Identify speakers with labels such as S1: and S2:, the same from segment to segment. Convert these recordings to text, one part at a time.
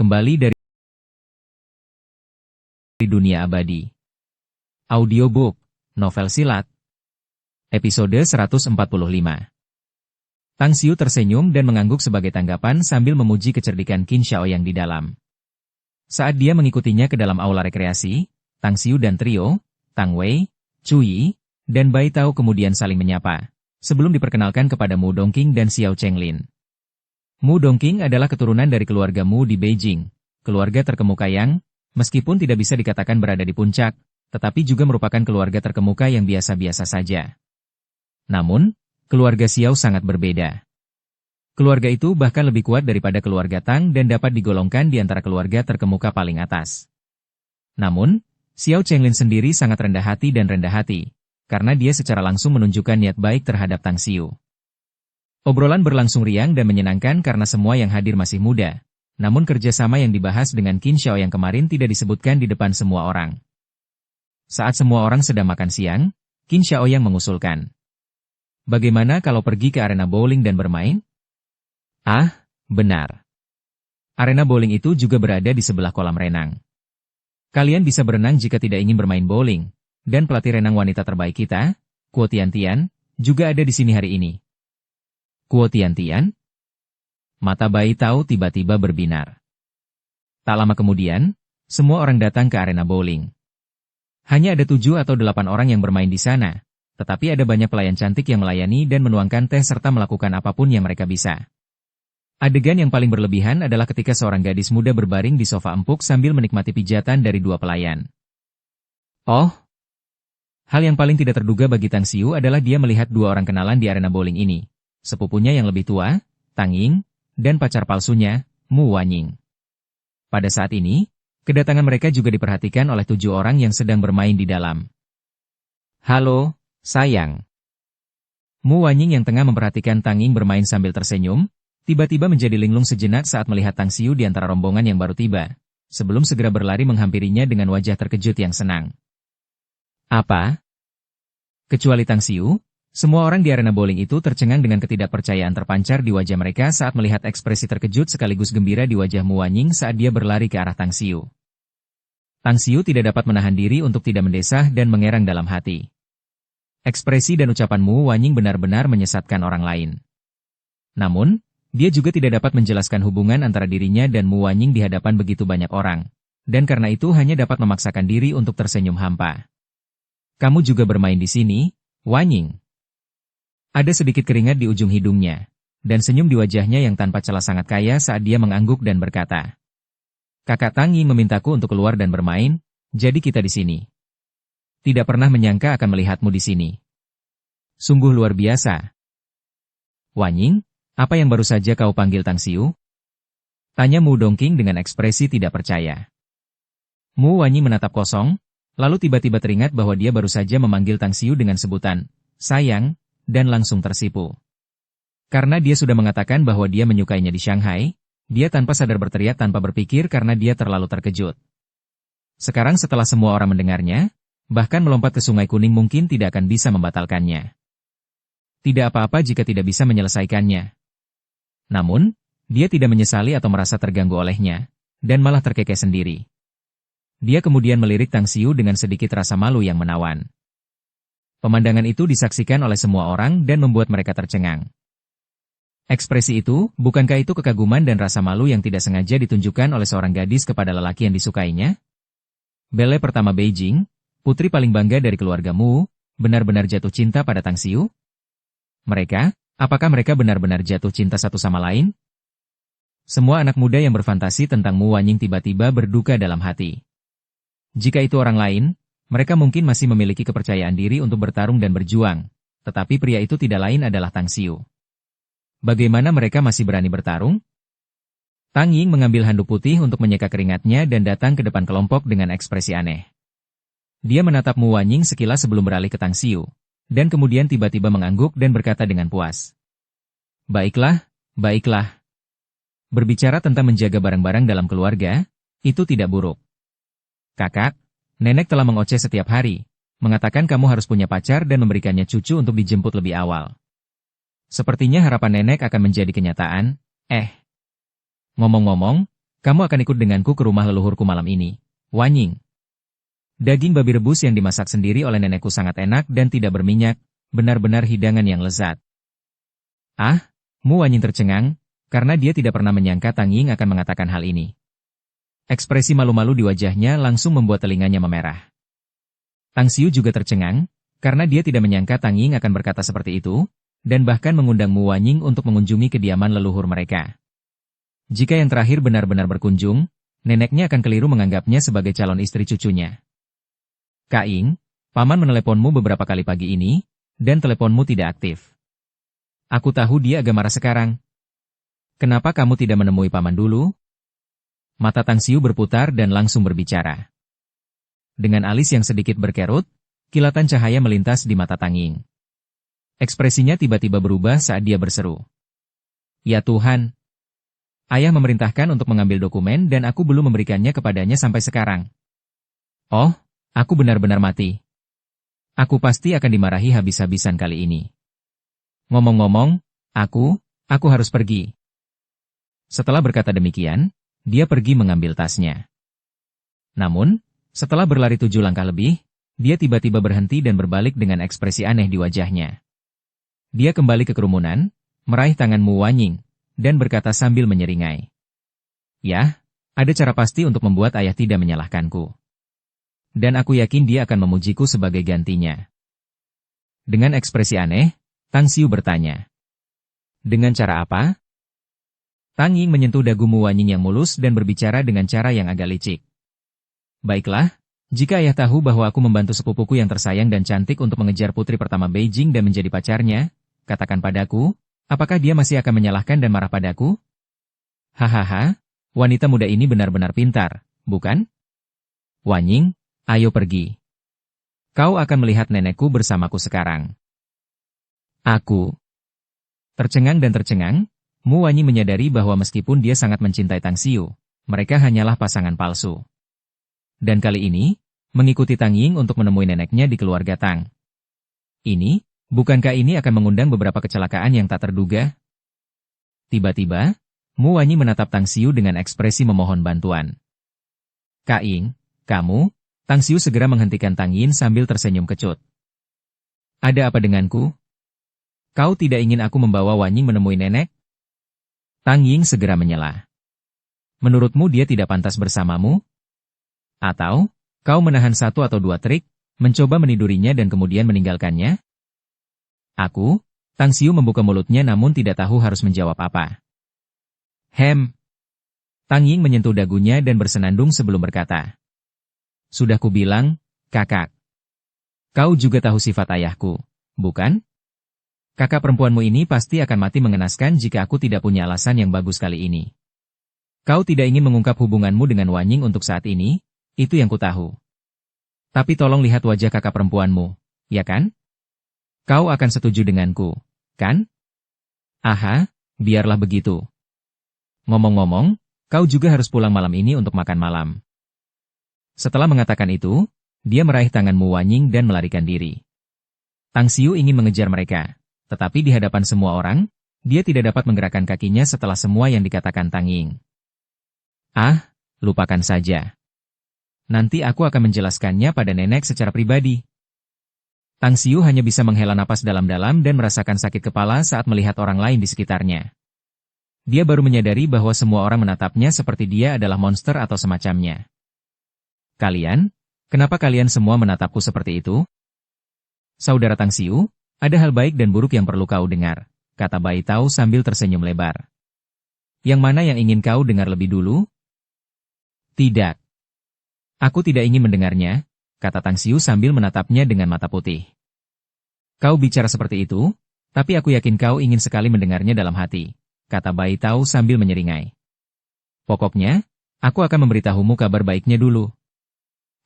S1: kembali dari dunia abadi. Audiobook, novel silat. Episode 145. Tang Xiu tersenyum dan mengangguk sebagai tanggapan sambil memuji kecerdikan Qin Xiaoyang di dalam. Saat dia mengikutinya ke dalam aula rekreasi, Tang Xiu dan trio, Tang Wei, Chu Yi, dan Bai Tao kemudian saling menyapa, sebelum diperkenalkan kepada Mu Dongqing dan Xiao Chenglin. Mu Dongqing adalah keturunan dari keluarga Mu di Beijing, keluarga terkemuka yang, meskipun tidak bisa dikatakan berada di puncak, tetapi juga merupakan keluarga terkemuka yang biasa-biasa saja. Namun, keluarga Xiao sangat berbeda. Keluarga itu bahkan lebih kuat daripada keluarga Tang dan dapat digolongkan di antara keluarga terkemuka paling atas. Namun, Xiao Chenglin sendiri sangat rendah hati dan rendah hati, karena dia secara langsung menunjukkan niat baik terhadap Tang Xiu. Obrolan berlangsung riang dan menyenangkan karena semua yang hadir masih muda, namun kerjasama yang dibahas dengan Qin Xiao yang kemarin tidak disebutkan di depan semua orang. Saat semua orang sedang makan siang, Qin Xiao yang mengusulkan, "Bagaimana kalau pergi ke arena bowling dan bermain?" Ah, benar. Arena bowling itu juga berada di sebelah kolam renang. Kalian bisa berenang jika tidak ingin bermain bowling, dan pelatih renang wanita terbaik kita, Kuo Tiantian, juga ada di sini hari ini. Kuo Tiantian? Mata Bai Tao tiba-tiba berbinar. Tak lama kemudian, semua orang datang ke arena bowling. Hanya ada 7 atau 8 orang yang bermain di sana, tetapi ada banyak pelayan cantik yang melayani dan menuangkan teh serta melakukan apapun yang mereka bisa. Adegan yang paling berlebihan adalah ketika seorang gadis muda berbaring di sofa empuk sambil menikmati pijatan dari 2 pelayan. Oh! Hal yang paling tidak terduga bagi Tang Xiu adalah dia melihat 2 orang kenalan di arena bowling ini. Sepupunya yang lebih tua, Tang Ying, dan pacar palsunya, Mu Wanying. Pada saat ini, kedatangan mereka juga diperhatikan oleh 7 orang yang sedang bermain di dalam. "Halo, sayang." Mu Wanying yang tengah memperhatikan Tang Ying bermain sambil tersenyum, tiba-tiba menjadi linglung sejenak saat melihat Tang Xiu di antara rombongan yang baru tiba, sebelum segera berlari menghampirinya dengan wajah terkejut yang senang. "Apa?" Kecuali Tang Xiu, semua orang di arena bowling itu tercengang dengan ketidakpercayaan terpancar di wajah mereka saat melihat ekspresi terkejut sekaligus gembira di wajah Mu Wanying saat dia berlari ke arah Tang Xiu. Tang Xiu tidak dapat menahan diri untuk tidak mendesah dan mengerang dalam hati. Ekspresi dan ucapan Mu Wanying benar-benar menyesatkan orang lain. Namun, dia juga tidak dapat menjelaskan hubungan antara dirinya dan Mu Wanying di hadapan begitu banyak orang, dan karena itu hanya dapat memaksakan diri untuk tersenyum hampa. "Kamu juga bermain di sini, Wanying?" Ada sedikit keringat di ujung hidungnya, dan senyum di wajahnya yang tanpa celah sangat kaya saat dia mengangguk dan berkata, "Kakak Tang Ying memintaku untuk keluar dan bermain, jadi kita di sini. Tidak pernah menyangka akan melihatmu di sini. Sungguh luar biasa." "Wanying, apa yang baru saja kau panggil Tang Xiu?" Tanya Mu Dongqing dengan ekspresi tidak percaya. Mu Wanying menatap kosong, lalu tiba-tiba teringat bahwa dia baru saja memanggil Tang Xiu dengan sebutan, "sayang," dan langsung tersipu. Karena dia sudah mengatakan bahwa dia menyukainya di Shanghai, dia tanpa sadar berteriak tanpa berpikir karena dia terlalu terkejut. Sekarang setelah semua orang mendengarnya, bahkan melompat ke Sungai Kuning mungkin tidak akan bisa membatalkannya. Tidak apa-apa jika tidak bisa menyelesaikannya. Namun, dia tidak menyesali atau merasa terganggu olehnya, dan malah terkekeh sendiri. Dia kemudian melirik Tang Xiu dengan sedikit rasa malu yang menawan. Pemandangan itu disaksikan oleh semua orang dan membuat mereka tercengang. Ekspresi itu, bukankah itu kekaguman dan rasa malu yang tidak sengaja ditunjukkan oleh seorang gadis kepada lelaki yang disukainya? Belle pertama Beijing, putri paling bangga dari keluarga Mu, benar-benar jatuh cinta pada Tang Xiu? Apakah mereka benar-benar jatuh cinta satu sama lain? Semua anak muda yang berfantasi tentang Mu Wanying tiba-tiba berduka dalam hati. Jika itu orang lain, mereka mungkin masih memiliki kepercayaan diri untuk bertarung dan berjuang, tetapi pria itu tidak lain adalah Tang Xiu. Bagaimana mereka masih berani bertarung? Tang Ying mengambil handuk putih untuk menyeka keringatnya dan datang ke depan kelompok dengan ekspresi aneh. Dia menatap Mu Wanying sekilas sebelum beralih ke Tang Xiu, dan kemudian tiba-tiba mengangguk dan berkata dengan puas. Baiklah. Berbicara tentang menjaga barang-barang dalam keluarga, itu tidak buruk. Kakak, nenek telah mengoceh setiap hari, mengatakan kamu harus punya pacar dan memberikannya cucu untuk dijemput lebih awal. Sepertinya harapan nenek akan menjadi kenyataan. Ngomong-ngomong, Kamu akan ikut denganku ke rumah leluhurku malam ini, Wanying. Daging babi rebus yang dimasak sendiri oleh nenekku sangat enak dan tidak berminyak, benar-benar hidangan yang lezat. Ah, Mu Wanying tercengang, karena dia tidak pernah menyangka Tang Ying akan mengatakan hal ini. Ekspresi malu-malu di wajahnya langsung membuat telinganya memerah. Tang Xiu juga tercengang, karena dia tidak menyangka Tang Ying akan berkata seperti itu, dan bahkan mengundang Mu Wanying untuk mengunjungi kediaman leluhur mereka. Jika yang terakhir benar-benar berkunjung, neneknya akan keliru menganggapnya sebagai calon istri cucunya. Kak Ying, Paman meneleponmu beberapa kali pagi ini, dan teleponmu tidak aktif. Aku tahu dia agak marah sekarang. Kenapa kamu tidak menemui Paman dulu? Mata Tang Xiu berputar dan langsung berbicara. Dengan alis yang sedikit berkerut, kilatan cahaya melintas di mata Tang Ying. Ekspresinya tiba-tiba berubah saat dia berseru. Ya Tuhan! Ayah memerintahkan untuk mengambil dokumen dan aku belum memberikannya kepadanya sampai sekarang. Oh, aku benar-benar mati. Aku pasti akan dimarahi habis-habisan kali ini. Ngomong-ngomong, aku harus pergi. Setelah berkata demikian, dia pergi mengambil tasnya. Namun, setelah berlari 7 langkah lebih, dia tiba-tiba berhenti dan berbalik dengan ekspresi aneh di wajahnya. Dia kembali ke kerumunan, meraih tangan Mu Wanying, dan berkata sambil menyeringai. Ya, ada cara pasti untuk membuat ayah tidak menyalahkanku. Dan aku yakin dia akan memujiku sebagai gantinya. Dengan ekspresi aneh, Tang Xiu bertanya. Dengan cara apa? Tang Ying menyentuh dagu Mu Wanying yang mulus dan berbicara dengan cara yang agak licik. Baiklah, jika ayah tahu bahwa aku membantu sepupuku yang tersayang dan cantik untuk mengejar putri pertama Beijing dan menjadi pacarnya, katakan padaku, apakah dia masih akan menyalahkan dan marah padaku? Hahaha, wanita muda ini benar-benar pintar, bukan? Wanying, ayo pergi. Kau akan melihat nenekku bersamaku sekarang. Aku. Tercengang dan tercengang, Mu Wanying menyadari bahwa meskipun dia sangat mencintai Tang Xiu, mereka hanyalah pasangan palsu. Dan kali ini, mengikuti Tang Ying untuk menemui neneknya di keluarga Tang. Ini, bukankah ini akan mengundang beberapa kecelakaan yang tak terduga? Tiba-tiba, Mu Wanying menatap Tang Xiu dengan ekspresi memohon bantuan. Kak Ying, kamu? Tang Xiu segera menghentikan Tang Ying sambil tersenyum kecut. Ada apa denganku? Kau tidak ingin aku membawa Wanying menemui nenek? Tang Ying segera menyela. Menurutmu dia tidak pantas bersamamu? Atau, kau menahan 1 atau 2 trik, mencoba menidurinya dan kemudian meninggalkannya? Aku, Tang Xiu membuka mulutnya namun tidak tahu harus menjawab apa. Tang Ying menyentuh dagunya dan bersenandung sebelum berkata. Sudah kubilang, kakak. Kau juga tahu sifat ayahku, bukan? Kakak perempuanmu ini pasti akan mati mengenaskan jika aku tidak punya alasan yang bagus kali ini. Kau tidak ingin mengungkap hubunganmu dengan Wanying untuk saat ini, itu yang ku tahu. Tapi tolong lihat wajah kakak perempuanmu, ya kan? Kau akan setuju denganku, kan? Aha, biarlah begitu. Ngomong-ngomong, kau juga harus pulang malam ini untuk makan malam. Setelah mengatakan itu, dia meraih tangan Mu Wanying dan melarikan diri. Tang Xiu ingin mengejar mereka, tetapi di hadapan semua orang, dia tidak dapat menggerakkan kakinya setelah semua yang dikatakan Tang Ying. Ah, lupakan saja. Nanti aku akan menjelaskannya pada nenek secara pribadi. Tang Xiu hanya bisa menghela napas dalam-dalam dan merasakan sakit kepala saat melihat orang lain di sekitarnya. Dia baru menyadari bahwa semua orang menatapnya seperti dia adalah monster atau semacamnya. Kalian? Kenapa kalian semua menatapku seperti itu? Saudara Tang Xiu, ada hal baik dan buruk yang perlu kau dengar, kata Bai Tao sambil tersenyum lebar. Yang mana yang ingin kau dengar lebih dulu? Tidak. Aku tidak ingin mendengarnya, kata Tang Xiu sambil menatapnya dengan mata putih. Kau bicara seperti itu, tapi aku yakin kau ingin sekali mendengarnya dalam hati, kata Bai Tao sambil menyeringai. Pokoknya, aku akan memberitahumu kabar baiknya dulu.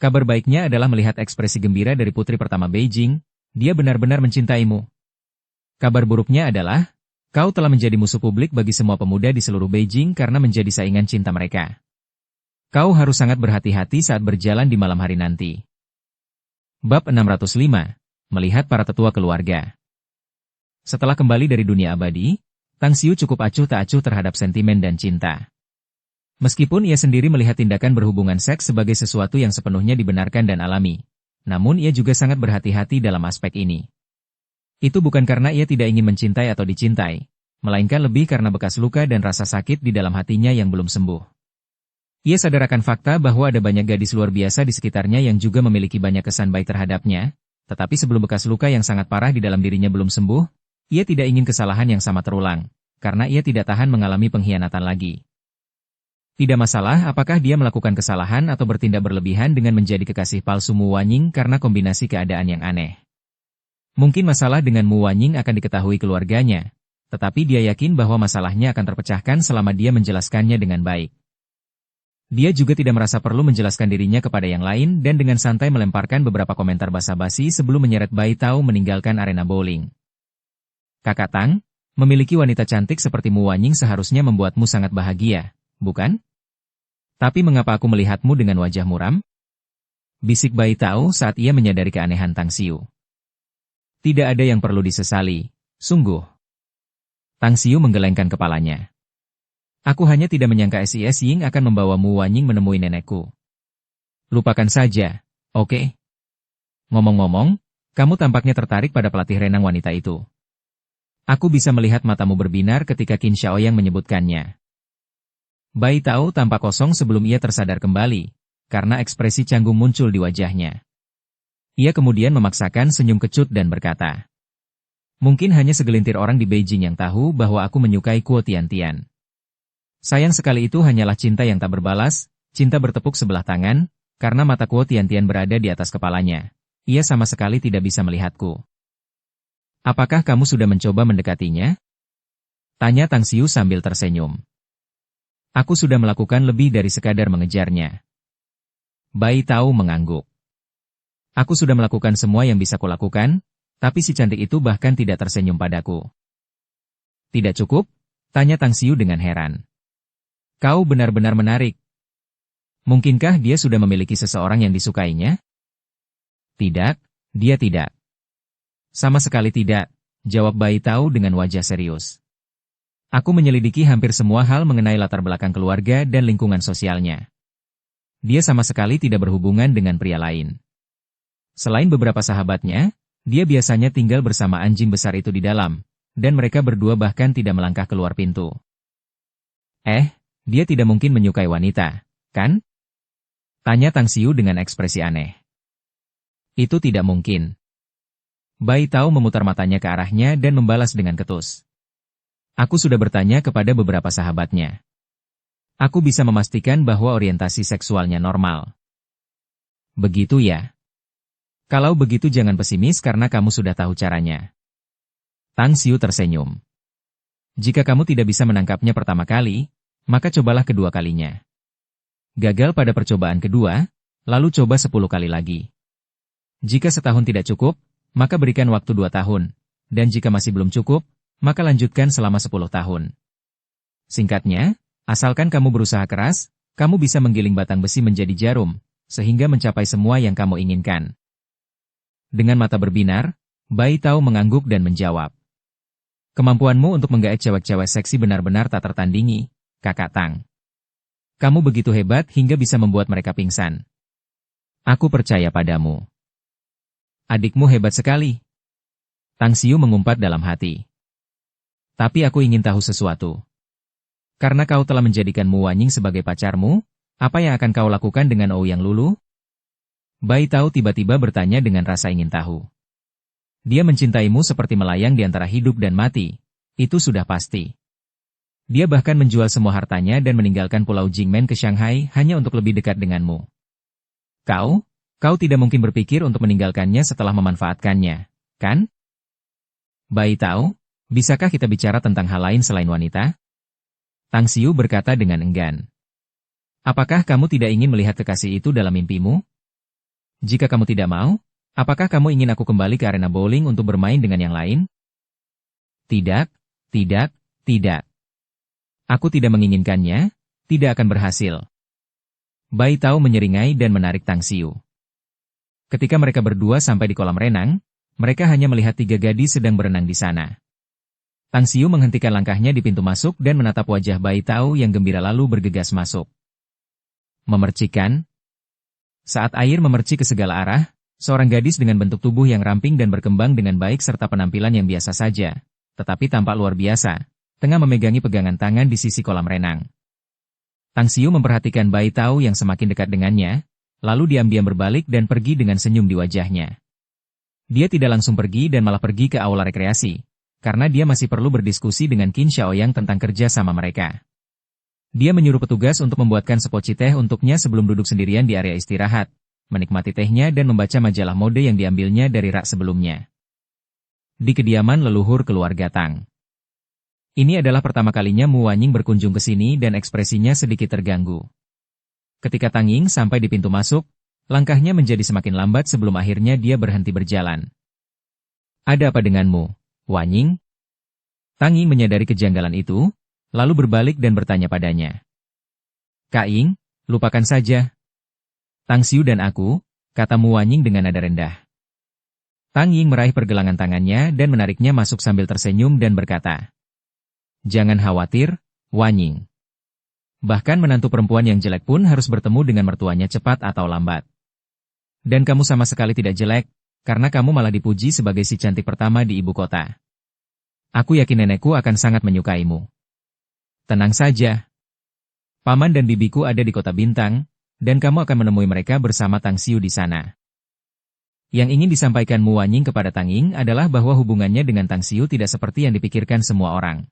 S1: Kabar baiknya adalah melihat ekspresi gembira dari putri pertama Beijing, dia benar-benar mencintaimu. Kabar buruknya adalah, kau telah menjadi musuh publik bagi semua pemuda di seluruh Beijing karena menjadi saingan cinta mereka. Kau harus sangat berhati-hati saat berjalan di malam hari nanti. Bab 605, Melihat para tetua keluarga. Setelah kembali dari dunia abadi, Tang Xiu cukup acuh tak acuh terhadap sentimen dan cinta. Meskipun ia sendiri melihat tindakan berhubungan seks sebagai sesuatu yang sepenuhnya dibenarkan dan alami, namun ia juga sangat berhati-hati dalam aspek ini. Itu bukan karena ia tidak ingin mencintai atau dicintai, melainkan lebih karena bekas luka dan rasa sakit di dalam hatinya yang belum sembuh. Ia sadar akan fakta bahwa ada banyak gadis luar biasa di sekitarnya yang juga memiliki banyak kesan baik terhadapnya, tetapi sebelum bekas luka yang sangat parah di dalam dirinya belum sembuh, ia tidak ingin kesalahan yang sama terulang, karena ia tidak tahan mengalami pengkhianatan lagi. Tidak masalah apakah dia melakukan kesalahan atau bertindak berlebihan dengan menjadi kekasih palsu Mu Wanying karena kombinasi keadaan yang aneh. Mungkin masalah dengan Mu Wanying akan diketahui keluarganya, tetapi dia yakin bahwa masalahnya akan terpecahkan selama dia menjelaskannya dengan baik. Dia juga tidak merasa perlu menjelaskan dirinya kepada yang lain dan dengan santai melemparkan beberapa komentar basa-basi sebelum menyeret Bai Tao meninggalkan arena bowling. Kakak Tang, memiliki wanita cantik seperti Mu Wanying seharusnya membuatmu sangat bahagia, bukan? Tapi mengapa aku melihatmu dengan wajah muram? Bisik Bai Tao saat ia menyadari keanehan Tang Xiu. Tidak ada yang perlu disesali, sungguh. Tang Xiu menggelengkan kepalanya. Aku hanya tidak menyangka SIS Ying akan membawa Mu Wanying menemui nenekku. Lupakan saja, oke? Ngomong-ngomong, kamu tampaknya tertarik pada pelatih renang wanita itu. Aku bisa melihat matamu berbinar ketika Qin Xiaoyang menyebutkannya. Bai Tao tampak kosong sebelum ia tersadar kembali, karena ekspresi canggung muncul di wajahnya. Ia kemudian memaksakan senyum kecut dan berkata, mungkin hanya segelintir orang di Beijing yang tahu bahwa aku menyukai Kuo Tiantian. Sayang sekali itu hanyalah cinta yang tak berbalas, cinta bertepuk sebelah tangan, karena mata Kuo Tiantian berada di atas kepalanya. Ia sama sekali tidak bisa melihatku. Apakah kamu sudah mencoba mendekatinya? Tanya Tang Xiu sambil tersenyum. Aku sudah melakukan lebih dari sekadar mengejarnya. Bai Tao mengangguk. Aku sudah melakukan semua yang bisa kulakukan, tapi si cantik itu bahkan tidak tersenyum padaku. Tidak cukup? Tanya Tang Xiu dengan heran. Kau benar-benar menarik. Mungkinkah dia sudah memiliki seseorang yang disukainya? Tidak, dia tidak. Sama sekali tidak, jawab Bai Tao dengan wajah serius. Aku menyelidiki hampir semua hal mengenai latar belakang keluarga dan lingkungan sosialnya. Dia sama sekali tidak berhubungan dengan pria lain. Selain beberapa sahabatnya, dia biasanya tinggal bersama anjing besar itu di dalam, dan mereka berdua bahkan tidak melangkah keluar pintu. Dia tidak mungkin menyukai wanita, kan? Tanya Tang Xiu dengan ekspresi aneh. Itu tidak mungkin. Bai Tao memutar matanya ke arahnya dan membalas dengan ketus. Aku sudah bertanya kepada beberapa sahabatnya. Aku bisa memastikan bahwa orientasi seksualnya normal. Begitu ya? Kalau begitu jangan pesimis karena kamu sudah tahu caranya. Tang Xiu tersenyum. Jika kamu tidak bisa menangkapnya pertama kali, maka cobalah kedua kalinya. Gagal pada percobaan kedua, lalu coba 10 kali lagi. Jika setahun tidak cukup, maka berikan waktu 2 tahun, dan jika masih belum cukup, maka lanjutkan selama 10 tahun. Singkatnya, asalkan kamu berusaha keras, kamu bisa menggiling batang besi menjadi jarum, sehingga mencapai semua yang kamu inginkan. Dengan mata berbinar, Bai Tao mengangguk dan menjawab. Kemampuanmu untuk menggait cewek-cewek seksi benar-benar tak tertandingi, Kakak Tang. Kamu begitu hebat hingga bisa membuat mereka pingsan. Aku percaya padamu. Adikmu hebat sekali. Tang Xiu mengumpat dalam hati. Tapi aku ingin tahu sesuatu. Karena kau telah menjadikan Mu Wanying sebagai pacarmu, apa yang akan kau lakukan dengan Ouyang Lulu? Bai Tao tiba-tiba bertanya dengan rasa ingin tahu. Dia mencintaimu seperti melayang di antara hidup dan mati, itu sudah pasti. Dia bahkan menjual semua hartanya dan meninggalkan Pulau Jingmen ke Shanghai hanya untuk lebih dekat denganmu. Kau tidak mungkin berpikir untuk meninggalkannya setelah memanfaatkannya, kan? Bai Tao, bisakah kita bicara tentang hal lain selain wanita? Tang Xiu berkata dengan enggan. Apakah kamu tidak ingin melihat kekasih itu dalam mimpimu? Jika kamu tidak mau, apakah kamu ingin aku kembali ke arena bowling untuk bermain dengan yang lain? Tidak. Aku tidak menginginkannya, tidak akan berhasil. Bai Tao menyeringai dan menarik Tang Xiu. Ketika mereka berdua sampai di kolam renang, mereka hanya melihat 3 gadis sedang berenang di sana. Tang Xiu menghentikan langkahnya di pintu masuk dan menatap wajah Bai Tao yang gembira lalu bergegas masuk. Memercikkan. Saat air memercik ke segala arah, seorang gadis dengan bentuk tubuh yang ramping dan berkembang dengan baik serta penampilan yang biasa saja, tetapi tampak luar biasa, tengah memegangi pegangan tangan di sisi kolam renang. Tang Xiu memperhatikan Bai Tao yang semakin dekat dengannya, lalu diam-diam berbalik dan pergi dengan senyum di wajahnya. Dia tidak langsung pergi dan malah pergi ke aula rekreasi, karena dia masih perlu berdiskusi dengan Qin Xiaoyang tentang kerja sama mereka. Dia menyuruh petugas untuk membuatkan sepoci teh untuknya sebelum duduk sendirian di area istirahat, menikmati tehnya dan membaca majalah mode yang diambilnya dari rak sebelumnya. Di kediaman leluhur keluarga Tang. Ini adalah pertama kalinya Mu Wanying berkunjung ke sini dan ekspresinya sedikit terganggu. Ketika Tang Ying sampai di pintu masuk, langkahnya menjadi semakin lambat sebelum akhirnya dia berhenti berjalan. Ada apa denganmu, Wanying? Tang Ying menyadari kejanggalan itu, lalu berbalik dan bertanya padanya. Kak Ying, lupakan saja. Tang Xiu dan aku, kata Mu Wanying dengan nada rendah. Tang Ying meraih pergelangan tangannya dan menariknya masuk sambil tersenyum dan berkata. Jangan khawatir, Wanying. Bahkan menantu perempuan yang jelek pun harus bertemu dengan mertuanya cepat atau lambat. Dan kamu sama sekali tidak jelek, karena kamu malah dipuji sebagai si cantik pertama di ibu kota. Aku yakin nenekku akan sangat menyukaimu. Tenang saja. Paman dan bibiku ada di kota Bintang, dan kamu akan menemui mereka bersama Tang Xiu di sana. Yang ingin disampaikan Mu Wanying kepada Tang Ying adalah bahwa hubungannya dengan Tang Xiu tidak seperti yang dipikirkan semua orang.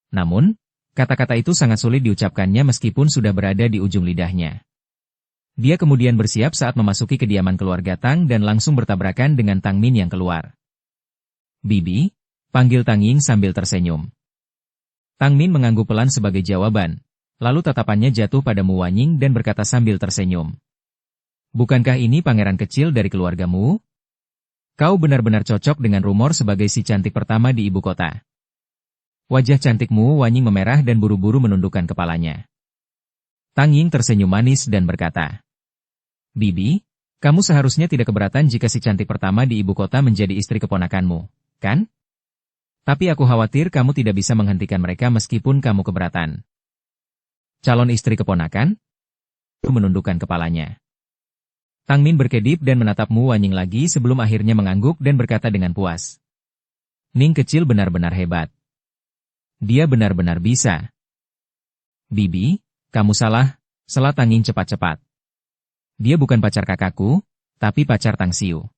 S1: Namun, kata-kata itu sangat sulit diucapkannya meskipun sudah berada di ujung lidahnya. Dia kemudian bersiap saat memasuki kediaman keluarga Tang dan langsung bertabrakan dengan Tang Min yang keluar. Bibi, panggil Tang Ying sambil tersenyum. Tang Min mengangguk pelan sebagai jawaban, lalu tatapannya jatuh pada Mu Wanying dan berkata sambil tersenyum. Bukankah ini pangeran kecil dari keluargamu? Kau benar-benar cocok dengan rumor sebagai si cantik pertama di ibu kota. Wajah cantikmu Wanying memerah dan buru-buru menundukkan kepalanya. Tang Ying tersenyum manis dan berkata, Bibi, kamu seharusnya tidak keberatan jika si cantik pertama di ibu kota menjadi istri keponakanmu, kan? Tapi aku khawatir kamu tidak bisa menghentikan mereka meskipun kamu keberatan. Calon istri keponakan? Menundukkan kepalanya. Tang Min berkedip dan menatap Mu Wanying lagi sebelum akhirnya mengangguk dan berkata dengan puas. Ning kecil benar-benar hebat. Dia benar-benar bisa. Bibi, kamu salah, sela Tang Ying cepat-cepat. Dia bukan pacar kakakku, tapi pacar Tang Xiu.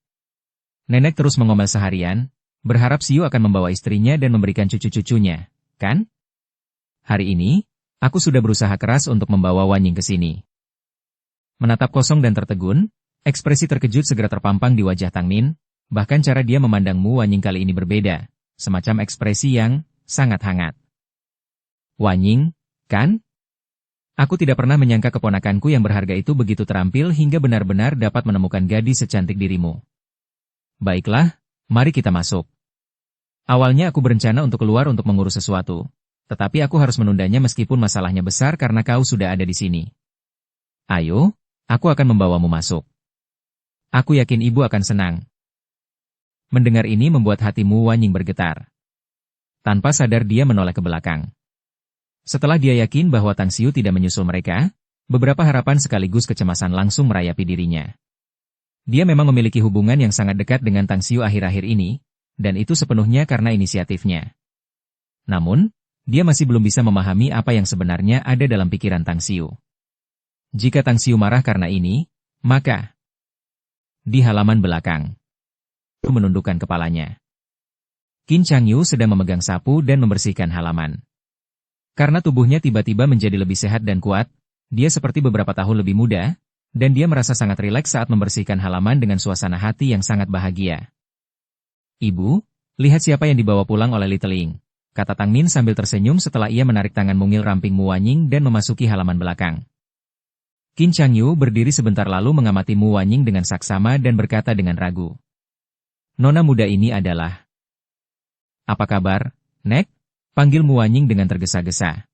S1: Nenek terus mengomel seharian, berharap Xiu akan membawa istrinya dan memberikan cucu-cucunya, kan? Hari ini, aku sudah berusaha keras untuk membawa Wanying ke sini. Menatap kosong dan tertegun, ekspresi terkejut segera terpampang di wajah Tang Min, bahkan cara dia memandang Mu Wanying kali ini berbeda, semacam ekspresi yang sangat hangat. Wanying, kan? Aku tidak pernah menyangka keponakanku yang berharga itu begitu terampil hingga benar-benar dapat menemukan gadis secantik dirimu. Baiklah, mari kita masuk. Awalnya aku berencana untuk keluar untuk mengurus sesuatu, tetapi aku harus menundanya meskipun masalahnya besar karena kau sudah ada di sini. Ayo, aku akan membawamu masuk. Aku yakin ibu akan senang. Mendengar ini membuat hatimu Wanying bergetar. Tanpa sadar dia menoleh ke belakang. Setelah dia yakin bahwa Tang Xiu tidak menyusul mereka, beberapa harapan sekaligus kecemasan langsung merayapi dirinya. Dia memang memiliki hubungan yang sangat dekat dengan Tang Xiu akhir-akhir ini, dan itu sepenuhnya karena inisiatifnya. Namun, dia masih belum bisa memahami apa yang sebenarnya ada dalam pikiran Tang Xiu. Jika Tang Xiu marah karena ini, maka di halaman belakang, menundukkan kepalanya. Qin Changyu sedang memegang sapu dan membersihkan halaman. Karena tubuhnya tiba-tiba menjadi lebih sehat dan kuat, dia seperti beberapa tahun lebih muda, dan dia merasa sangat rileks saat membersihkan halaman dengan suasana hati yang sangat bahagia. Ibu, lihat siapa yang dibawa pulang oleh Little Ying, kata Tang Min sambil tersenyum setelah ia menarik tangan mungil ramping Mu Wanying dan memasuki halaman belakang. Qin Changyu berdiri sebentar lalu mengamati Mu Wanying dengan saksama dan berkata dengan ragu. Nona muda ini adalah... Apa kabar, Nek? Panggil Mu Wanying dengan tergesa-gesa.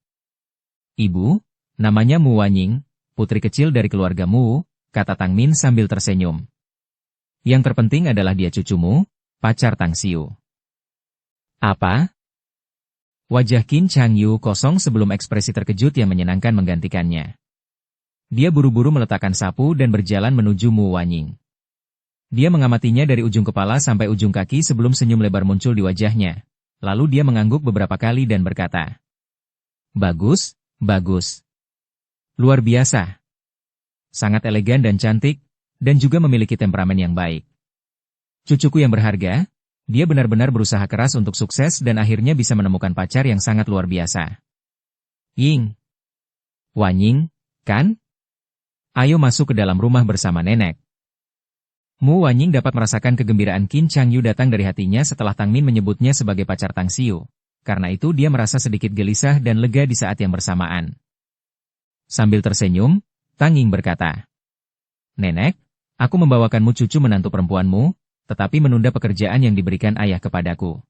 S1: Ibu, namanya Mu Wanying, putri kecil dari keluarga Mu, kata Tang Min sambil tersenyum. Yang terpenting adalah dia cucumu, pacar Tang Xiu. Apa? Wajah Qin Changyu kosong sebelum ekspresi terkejut yang menyenangkan menggantikannya. Dia buru-buru meletakkan sapu dan berjalan menuju Mu Wanying. Dia mengamatinya dari ujung kepala sampai ujung kaki sebelum senyum lebar muncul di wajahnya. Lalu dia mengangguk beberapa kali dan berkata, "Bagus, bagus. Luar biasa. Sangat elegan dan cantik, dan juga memiliki temperamen yang baik. Cucuku yang berharga, dia benar-benar berusaha keras untuk sukses dan akhirnya bisa menemukan pacar yang sangat luar biasa." "Ying. Wanying, kan? Ayo masuk ke dalam rumah bersama nenek." Mu Wanying dapat merasakan kegembiraan Qin Changyu datang dari hatinya setelah Tang Min menyebutnya sebagai pacar Tang Xiu. Karena itu dia merasa sedikit gelisah dan lega di saat yang bersamaan. Sambil tersenyum, Tang Ying berkata, "Nenek, aku membawakanmu cucu menantu perempuanmu, tetapi menunda pekerjaan yang diberikan ayah kepadaku.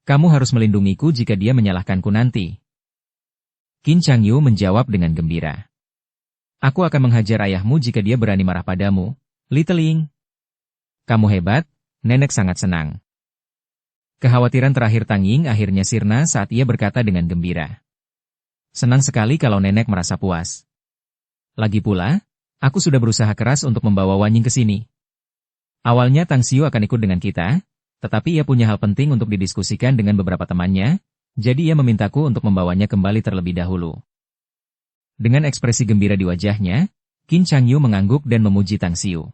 S1: Kamu harus melindungiku jika dia menyalahkanku nanti." Qin Changyu menjawab dengan gembira. "Aku akan menghajar ayahmu jika dia berani marah padamu, Little Ying. Kamu hebat, nenek sangat senang." Kekhawatiran terakhir Tang Ying akhirnya sirna saat ia berkata dengan gembira. "Senang sekali kalau nenek merasa puas. Lagi pula, aku sudah berusaha keras untuk membawa Wanying ke sini. Awalnya Tang Xiu akan ikut dengan kita, tetapi ia punya hal penting untuk didiskusikan dengan beberapa temannya, jadi ia memintaku untuk membawanya kembali terlebih dahulu." Dengan ekspresi gembira di wajahnya, Qin Changyu mengangguk dan memuji Tang Xiu.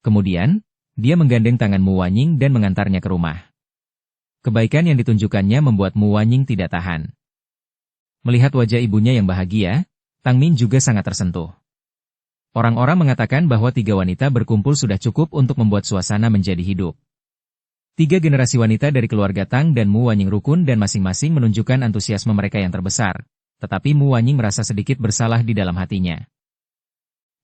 S1: Kemudian, dia menggandeng tangan Mu Wanying dan mengantarnya ke rumah. Kebaikan yang ditunjukkannya membuat Mu Wanying tidak tahan. Melihat wajah ibunya yang bahagia, Tang Min juga sangat tersentuh. Orang-orang mengatakan bahwa 3 wanita berkumpul sudah cukup untuk membuat suasana menjadi hidup. 3 generasi wanita dari keluarga Tang dan Mu Wanying rukun dan masing-masing menunjukkan antusiasme mereka yang terbesar, tetapi Mu Wanying merasa sedikit bersalah di dalam hatinya.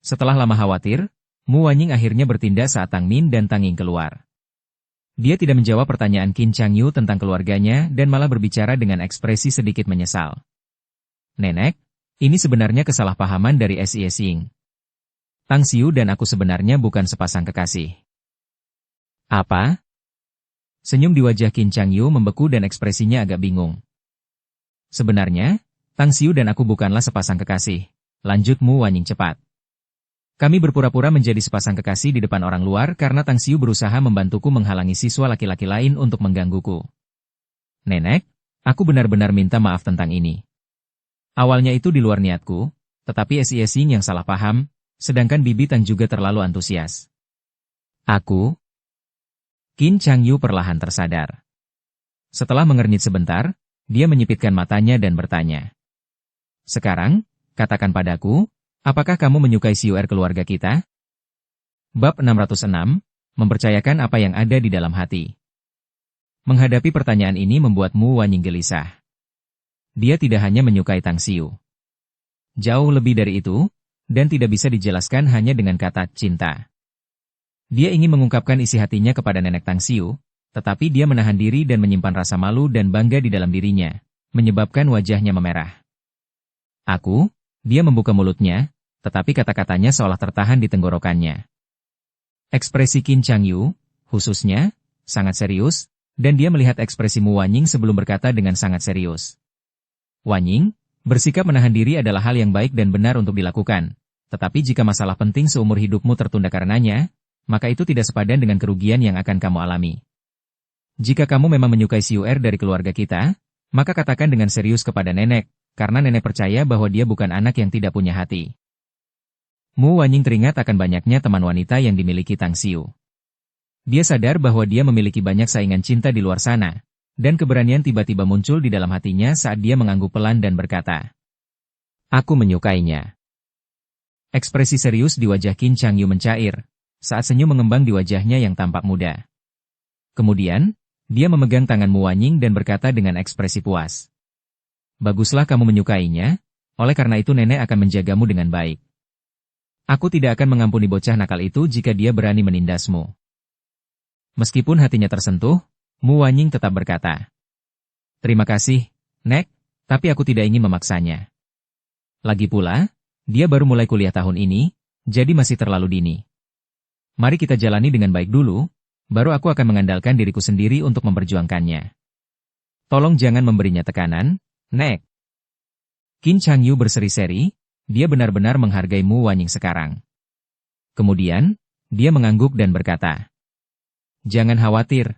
S1: Setelah lama khawatir, Mu Wanying akhirnya bertindak saat Tang Min dan Tang Ying keluar. Dia tidak menjawab pertanyaan Qin Changyu tentang keluarganya dan malah berbicara dengan ekspresi sedikit menyesal. "Nenek, ini sebenarnya kesalahpahaman dari Ying. Tang Xiu dan aku sebenarnya bukan sepasang kekasih." "Apa?" Senyum di wajah Qin Changyu membeku dan ekspresinya agak bingung. "Sebenarnya, Tang Xiu dan aku bukanlah sepasang kekasih," lanjut Mu Wanying cepat. "Kami berpura-pura menjadi sepasang kekasih di depan orang luar karena Tang Xiu berusaha membantuku menghalangi siswa laki-laki lain untuk menggangguku. Nenek, aku benar-benar minta maaf tentang ini. Awalnya itu di luar niatku, tetapi Ying yang salah paham, sedangkan Bibi Tang juga terlalu antusias." "Aku?" Qin Changyu perlahan tersadar. Setelah mengernyit sebentar, dia menyipitkan matanya dan bertanya, "Sekarang, katakan padaku, apakah kamu menyukai Xiu'er keluarga kita?" Bab 606, mempercayakan apa yang ada di dalam hati. Menghadapi pertanyaan ini membuat Mu Wanying gelisah. Dia tidak hanya menyukai Tang Xiu. Jauh lebih dari itu, dan tidak bisa dijelaskan hanya dengan kata cinta. Dia ingin mengungkapkan isi hatinya kepada nenek Tang Xiu, tetapi dia menahan diri dan menyimpan rasa malu dan bangga di dalam dirinya, menyebabkan wajahnya memerah. Dia membuka mulutnya, tetapi kata-katanya seolah tertahan di tenggorokannya. Ekspresi Qin Changyu, khususnya, sangat serius, dan dia melihat ekspresi Mu Wanying sebelum berkata dengan sangat serius. "Wanying, bersikap menahan diri adalah hal yang baik dan benar untuk dilakukan, tetapi jika masalah penting seumur hidupmu tertunda karenanya, maka itu tidak sepadan dengan kerugian yang akan kamu alami. Jika kamu memang menyukai Xiu'er dari keluarga kita, maka katakan dengan serius kepada nenek, karena nenek percaya bahwa dia bukan anak yang tidak punya hati." Mu Wanying teringat akan banyaknya teman wanita yang dimiliki Tang Xiu. Dia sadar bahwa dia memiliki banyak saingan cinta di luar sana, dan keberanian tiba-tiba muncul di dalam hatinya saat dia mengangguk pelan dan berkata, "Aku menyukainya." Ekspresi serius di wajah Qin Changyu mencair, saat senyum mengembang di wajahnya yang tampak muda. Kemudian, dia memegang tangan Mu Wanying dan berkata dengan ekspresi puas, "Baguslah kamu menyukainya, oleh karena itu nenek akan menjagamu dengan baik. Aku tidak akan mengampuni bocah nakal itu jika dia berani menindasmu." Meskipun hatinya tersentuh, Mu Wanying tetap berkata, "Terima kasih, Nek, tapi aku tidak ingin memaksanya. Lagi pula, dia baru mulai kuliah tahun ini, jadi masih terlalu dini. Mari kita jalani dengan baik dulu, baru aku akan mengandalkan diriku sendiri untuk memperjuangkannya." Tolong jangan memberinya tekanan, Nek. Qin Changyu berseri-seri, dia benar-benar menghargai Mu Wanying sekarang. Kemudian, dia mengangguk dan berkata, "Jangan khawatir.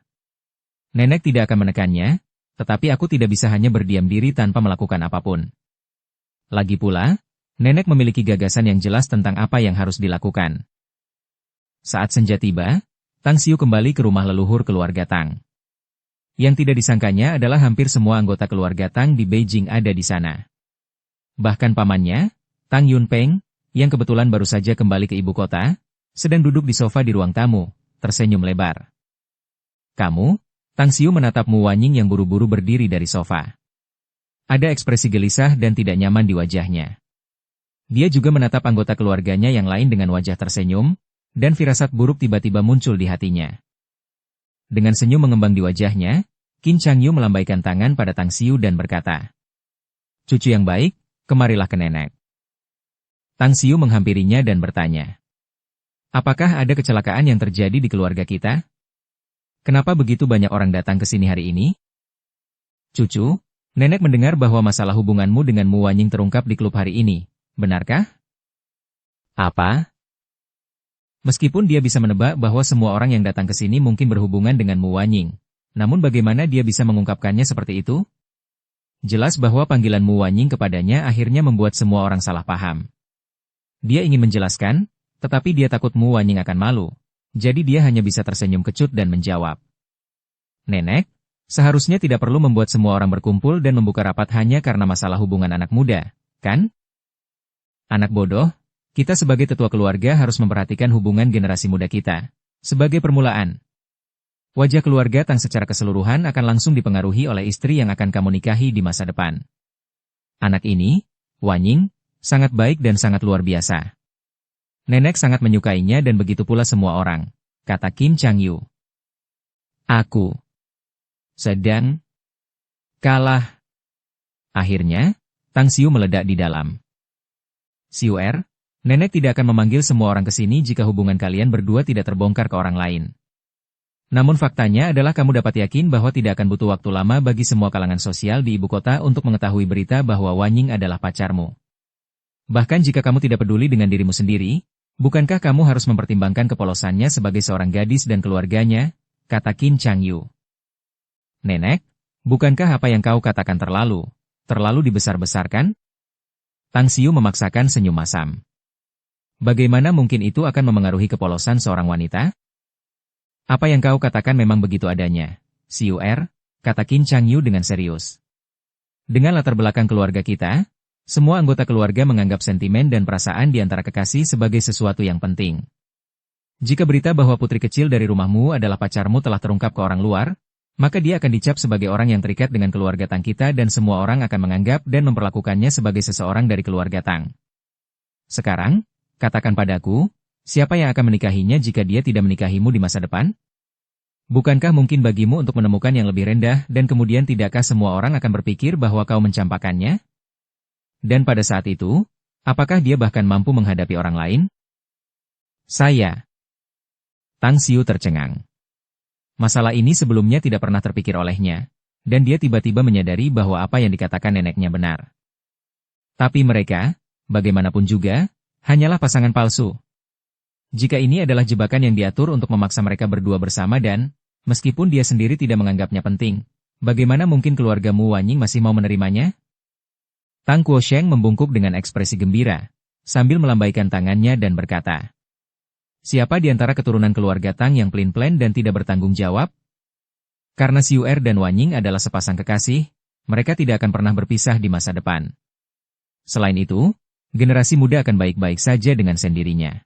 S1: Nenek tidak akan menekannya, tetapi aku tidak bisa hanya berdiam diri tanpa melakukan apapun. Lagi pula, Nenek memiliki gagasan yang jelas tentang apa yang harus dilakukan." Saat senja tiba, Tang Xiu kembali ke rumah leluhur keluarga Tang. Yang tidak disangkanya adalah hampir semua anggota keluarga Tang di Beijing ada di sana. Bahkan pamannya, Tang Yunpeng, yang kebetulan baru saja kembali ke ibu kota, sedang duduk di sofa di ruang tamu, tersenyum lebar. "Kamu?" Tang Xiu menatap Mu Wanying yang buru-buru berdiri dari sofa. Ada ekspresi gelisah dan tidak nyaman di wajahnya. Dia juga menatap anggota keluarganya yang lain dengan wajah tersenyum, dan firasat buruk tiba-tiba muncul di hatinya. Dengan senyum mengembang di wajahnya, Qin Changyu melambaikan tangan pada Tang Xiu dan berkata, "Cucu yang baik, kemarilah ke nenek." Tang Xiu menghampirinya dan bertanya, "Apakah ada kecelakaan yang terjadi di keluarga kita? Kenapa begitu banyak orang datang ke sini hari ini?" "Cucu, nenek mendengar bahwa masalah hubunganmu dengan Mu Wanying terungkap di klub hari ini, benarkah?" "Apa?" Meskipun dia bisa menebak bahwa semua orang yang datang ke sini mungkin berhubungan dengan Mu Wanying, namun bagaimana dia bisa mengungkapkannya seperti itu? Jelas bahwa panggilan Mu Wanying kepadanya akhirnya membuat semua orang salah paham. Dia ingin menjelaskan, tetapi dia takut Mu Wanying akan malu, jadi dia hanya bisa tersenyum kecut dan menjawab, "Nenek, seharusnya tidak perlu membuat semua orang berkumpul dan membuka rapat hanya karena masalah hubungan anak muda, kan? Anak bodoh, kita sebagai tetua keluarga harus memperhatikan hubungan generasi muda kita. Sebagai permulaan, wajah keluarga Tang secara keseluruhan akan langsung dipengaruhi oleh istri yang akan kamu nikahi di masa depan. Anak ini, Wanying, sangat baik dan sangat luar biasa. Nenek sangat menyukainya dan begitu pula semua orang," kata Qin Changyu. "Aku sedang kalah." Akhirnya, Tang Xiu meledak di dalam. "Xiu'er, nenek tidak akan memanggil semua orang ke sini jika hubungan kalian berdua tidak terbongkar ke orang lain. Namun faktanya adalah kamu dapat yakin bahwa tidak akan butuh waktu lama bagi semua kalangan sosial di ibu kota untuk mengetahui berita bahwa Wanying adalah pacarmu. Bahkan jika kamu tidak peduli dengan dirimu sendiri, bukankah kamu harus mempertimbangkan kepolosannya sebagai seorang gadis dan keluarganya?" kata Qin Changyu. "Nenek, bukankah apa yang kau katakan terlalu dibesar-besarkan?" Tang Xiu memaksakan senyum masam. "Bagaimana mungkin itu akan memengaruhi kepolosan seorang wanita? Apa yang kau katakan memang begitu adanya, Xiu'er," kata Qin Changyu dengan serius. "Dengan latar belakang keluarga kita, semua anggota keluarga menganggap sentimen dan perasaan di antara kekasih sebagai sesuatu yang penting. Jika berita bahwa putri kecil dari rumahmu adalah pacarmu telah terungkap ke orang luar, maka dia akan dicap sebagai orang yang terikat dengan keluarga Tang kita dan semua orang akan menganggap dan memperlakukannya sebagai seseorang dari keluarga Tang. Sekarang, katakan padaku, siapa yang akan menikahinya jika dia tidak menikahimu di masa depan? Bukankah mungkin bagimu untuk menemukan yang lebih rendah dan kemudian tidakkah semua orang akan berpikir bahwa kau mencampakkannya? Dan pada saat itu, apakah dia bahkan mampu menghadapi orang lain?" "Saya." Tang Xiu tercengang. Masalah ini sebelumnya tidak pernah terpikir olehnya, dan dia tiba-tiba menyadari bahwa apa yang dikatakan neneknya benar. Tapi mereka, bagaimanapun juga, hanyalah pasangan palsu. Jika ini adalah jebakan yang diatur untuk memaksa mereka berdua bersama dan, meskipun dia sendiri tidak menganggapnya penting, bagaimana mungkin keluarga Mu Wanying masih mau menerimanya? Tang Quosheng membungkuk dengan ekspresi gembira, sambil melambaikan tangannya dan berkata, "Siapa di antara keturunan keluarga Tang yang pelin-pelan dan tidak bertanggung jawab? Karena Xiu'er dan Wanying adalah sepasang kekasih, mereka tidak akan pernah berpisah di masa depan. Selain itu, generasi muda akan baik-baik saja dengan sendirinya.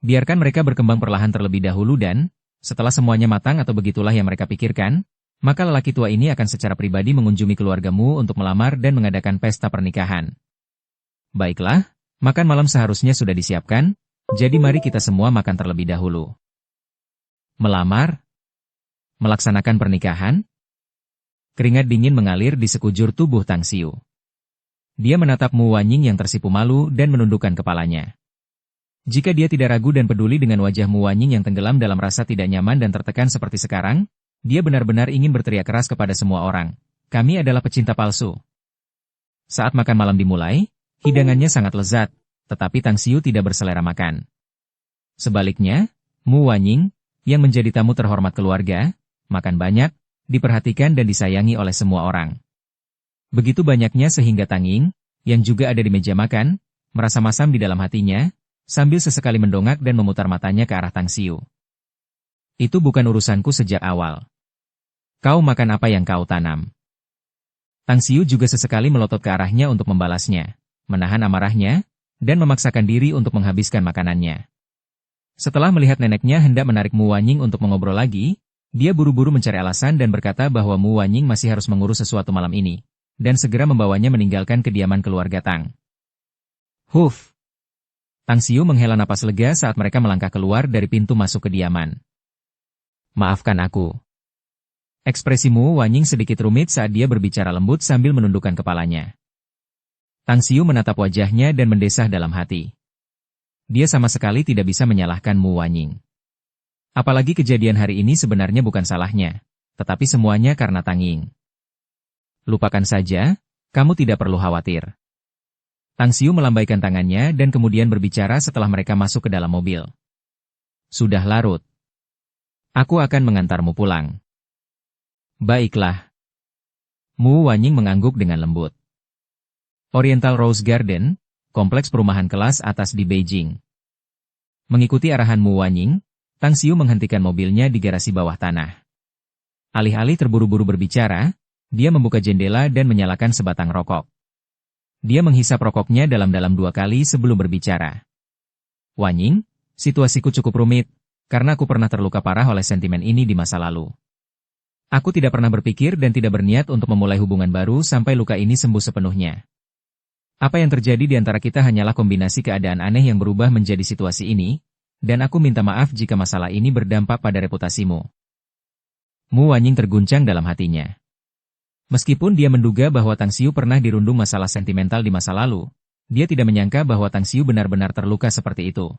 S1: Biarkan mereka berkembang perlahan terlebih dahulu dan, setelah semuanya matang atau begitulah yang mereka pikirkan, maka lelaki tua ini akan secara pribadi mengunjungi keluargamu untuk melamar dan mengadakan pesta pernikahan. Baiklah, makan malam seharusnya sudah disiapkan, jadi mari kita semua makan terlebih dahulu." Melamar? Melaksanakan pernikahan? Keringat dingin mengalir di sekujur tubuh Tang Xiu. Dia menatap Mu Wanying yang tersipu malu dan menundukkan kepalanya. Jika dia tidak ragu dan peduli dengan wajah Mu Wanying yang tenggelam dalam rasa tidak nyaman dan tertekan seperti sekarang, dia benar-benar ingin berteriak keras kepada semua orang, kami adalah pecinta palsu. Saat makan malam dimulai, hidangannya sangat lezat, tetapi Tang Xiu tidak berselera makan. Sebaliknya, Mu Wanying, yang menjadi tamu terhormat keluarga, makan banyak, diperhatikan dan disayangi oleh semua orang. Begitu banyaknya sehingga Tang Ying, yang juga ada di meja makan, merasa masam di dalam hatinya, sambil sesekali mendongak dan memutar matanya ke arah Tang Xiu. Itu bukan urusanku sejak awal. Kau makan apa yang kau tanam. Tang Xiu juga sesekali melotot ke arahnya untuk membalasnya, menahan amarahnya, dan memaksakan diri untuk menghabiskan makanannya. Setelah melihat neneknya hendak menarik Mu Wanying untuk mengobrol lagi, dia buru-buru mencari alasan dan berkata bahwa Mu Wanying masih harus mengurus sesuatu malam ini, dan segera membawanya meninggalkan kediaman keluarga Tang. Huf! Tang Xiu menghela napas lega saat mereka melangkah keluar dari pintu masuk kediaman. Maafkan aku. Ekspresi Mu Wanying sedikit rumit saat dia berbicara lembut sambil menundukkan kepalanya. Tang Xiu menatap wajahnya dan mendesah dalam hati. Dia sama sekali tidak bisa menyalahkan Mu Wanying. Apalagi kejadian hari ini sebenarnya bukan salahnya, tetapi semuanya karena Tang Ying. Lupakan saja, kamu tidak perlu khawatir. Tang Xiu melambaikan tangannya dan kemudian berbicara setelah mereka masuk ke dalam mobil. Sudah larut. Aku akan mengantarmu pulang. Baiklah. Mu Wanying mengangguk dengan lembut. Oriental Rose Garden, kompleks perumahan kelas atas di Beijing. Mengikuti arahan Mu Wanying, Tang Xiu menghentikan mobilnya di garasi bawah tanah. Alih-alih terburu-buru berbicara, dia membuka jendela dan menyalakan sebatang rokok. Dia menghisap rokoknya dalam-dalam 2 kali sebelum berbicara. Wanying, situasiku cukup rumit, karena aku pernah terluka parah oleh sentimen ini di masa lalu. Aku tidak pernah berpikir dan tidak berniat untuk memulai hubungan baru sampai luka ini sembuh sepenuhnya. Apa yang terjadi di antara kita hanyalah kombinasi keadaan aneh yang berubah menjadi situasi ini, dan aku minta maaf jika masalah ini berdampak pada reputasimu. Mu Wanying terguncang dalam hatinya. Meskipun dia menduga bahwa Tang Xiu pernah dirundung masalah sentimental di masa lalu, dia tidak menyangka bahwa Tang Xiu benar-benar terluka seperti itu.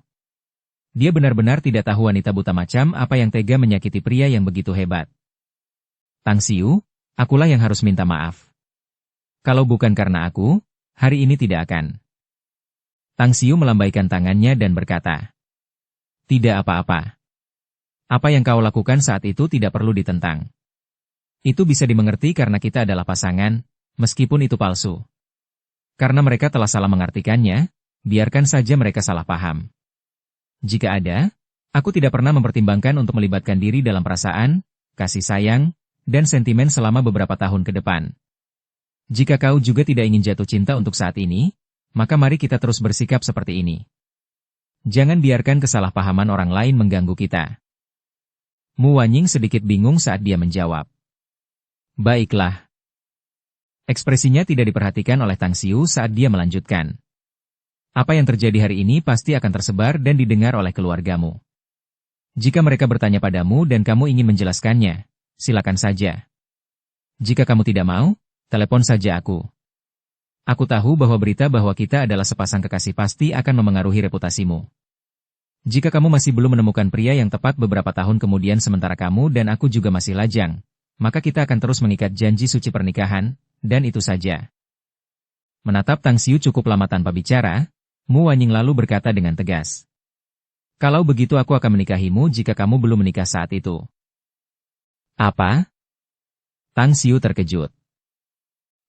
S1: Dia benar-benar tidak tahu wanita buta macam apa yang tega menyakiti pria yang begitu hebat. Tang Xiu, akulah yang harus minta maaf. Kalau bukan karena aku, hari ini tidak akan. Tang Xiu melambaikan tangannya dan berkata, tidak apa-apa. Apa yang kau lakukan saat itu tidak perlu ditentang. Itu bisa dimengerti karena kita adalah pasangan, meskipun itu palsu. Karena mereka telah salah mengartikannya, biarkan saja mereka salah paham. Jika ada, aku tidak pernah mempertimbangkan untuk melibatkan diri dalam perasaan, kasih sayang, dan sentimen selama beberapa tahun ke depan. Jika kau juga tidak ingin jatuh cinta untuk saat ini, maka mari kita terus bersikap seperti ini. Jangan biarkan kesalahpahaman orang lain mengganggu kita. Mu Wanying sedikit bingung saat dia menjawab. Baiklah. Ekspresinya tidak diperhatikan oleh Tang Xiu saat dia melanjutkan. Apa yang terjadi hari ini pasti akan tersebar dan didengar oleh keluargamu. Jika mereka bertanya padamu dan kamu ingin menjelaskannya, silakan saja. Jika kamu tidak mau, telepon saja aku. Aku tahu bahwa berita bahwa kita adalah sepasang kekasih pasti akan memengaruhi reputasimu. Jika kamu masih belum menemukan pria yang tepat beberapa tahun kemudian sementara kamu dan aku juga masih lajang, maka kita akan terus mengikat janji suci pernikahan, dan itu saja. Menatap Tang Xiu cukup lama tanpa bicara, Mu Wanying lalu berkata dengan tegas. Kalau begitu aku akan menikahimu jika kamu belum menikah saat itu. Apa? Tang Xiu terkejut.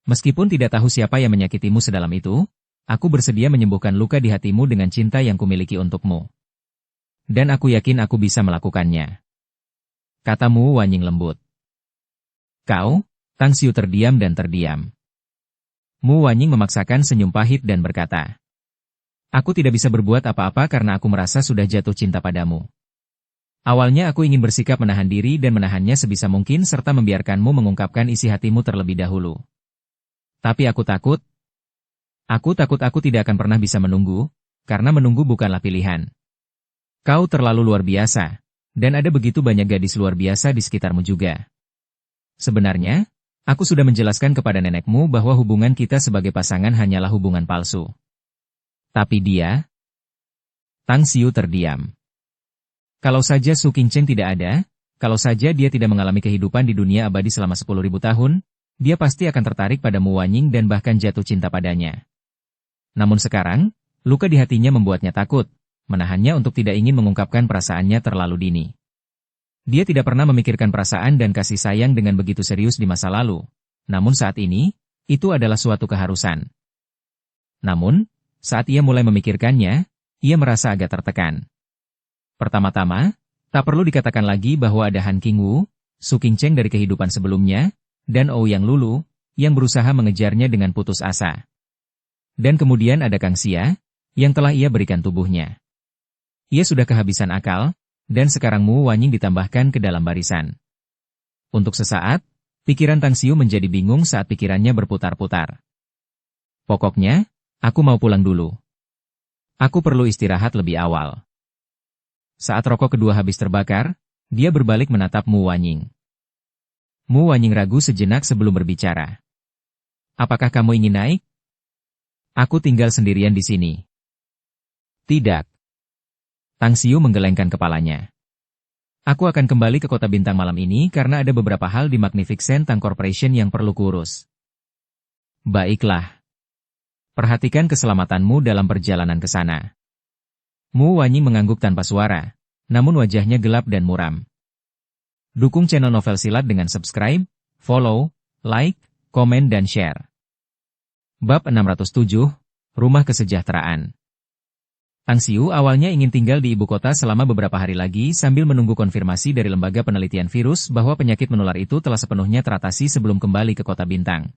S1: Meskipun tidak tahu siapa yang menyakitimu sedalam itu, aku bersedia menyembuhkan luka di hatimu dengan cinta yang kumiliki untukmu. Dan aku yakin aku bisa melakukannya. Kata Mu Wanying lembut. Kau? Tang Xiu terdiam dan terdiam. Mu Wanying memaksakan senyum pahit dan berkata. Aku tidak bisa berbuat apa-apa karena aku merasa sudah jatuh cinta padamu. Awalnya aku ingin bersikap menahan diri dan menahannya sebisa mungkin serta membiarkanmu mengungkapkan isi hatimu terlebih dahulu. Tapi aku takut. Aku takut aku tidak akan pernah bisa menunggu, karena menunggu bukanlah pilihan. Kau terlalu luar biasa, dan ada begitu banyak gadis luar biasa di sekitarmu juga. Sebenarnya, aku sudah menjelaskan kepada nenekmu bahwa hubungan kita sebagai pasangan hanyalah hubungan palsu. Tapi dia... Tang Xiu terdiam. Kalau saja Su Qingcheng tidak ada, kalau saja dia tidak mengalami kehidupan di dunia abadi selama 10.000 tahun, dia pasti akan tertarik pada Mu Wanying dan bahkan jatuh cinta padanya. Namun sekarang, luka di hatinya membuatnya takut, menahannya untuk tidak ingin mengungkapkan perasaannya terlalu dini. Dia tidak pernah memikirkan perasaan dan kasih sayang dengan begitu serius di masa lalu. Namun saat ini, itu adalah suatu keharusan. Namun, saat ia mulai memikirkannya, ia merasa agak tertekan. Pertama-tama, tak perlu dikatakan lagi bahwa ada Han Qingwu, Su Qingcheng dari kehidupan sebelumnya, dan Ouyang Lulu, yang berusaha mengejarnya dengan putus asa. Dan kemudian ada Kang Xia, yang telah ia berikan tubuhnya. Ia sudah kehabisan akal, dan sekarang Mu Wanying ditambahkan ke dalam barisan. Untuk sesaat, pikiran Tang Xiu menjadi bingung saat pikirannya berputar-putar. Pokoknya, aku mau pulang dulu. Aku perlu istirahat lebih awal. Saat rokok kedua habis terbakar, dia berbalik menatap Mu Wanying. Mu Wanying ragu sejenak sebelum berbicara. Apakah kamu ingin naik? Aku tinggal sendirian di sini. Tidak. Tang Xiu menggelengkan kepalanya. Aku akan kembali ke Kota Bintang malam ini karena ada beberapa hal di Magnificent Tang Corporation yang perlu kurus. Baiklah. Perhatikan keselamatanmu dalam perjalanan ke sana. Mu Wanying mengangguk tanpa suara, namun wajahnya gelap dan muram. Dukung channel Novel Silat dengan subscribe, follow, like, komen dan share. Bab 607, Rumah Kesejahteraan. Tang Xiu awalnya ingin tinggal di ibu kota selama beberapa hari lagi sambil menunggu konfirmasi dari lembaga penelitian virus bahwa penyakit menular itu telah sepenuhnya teratasi sebelum kembali ke Kota Bintang.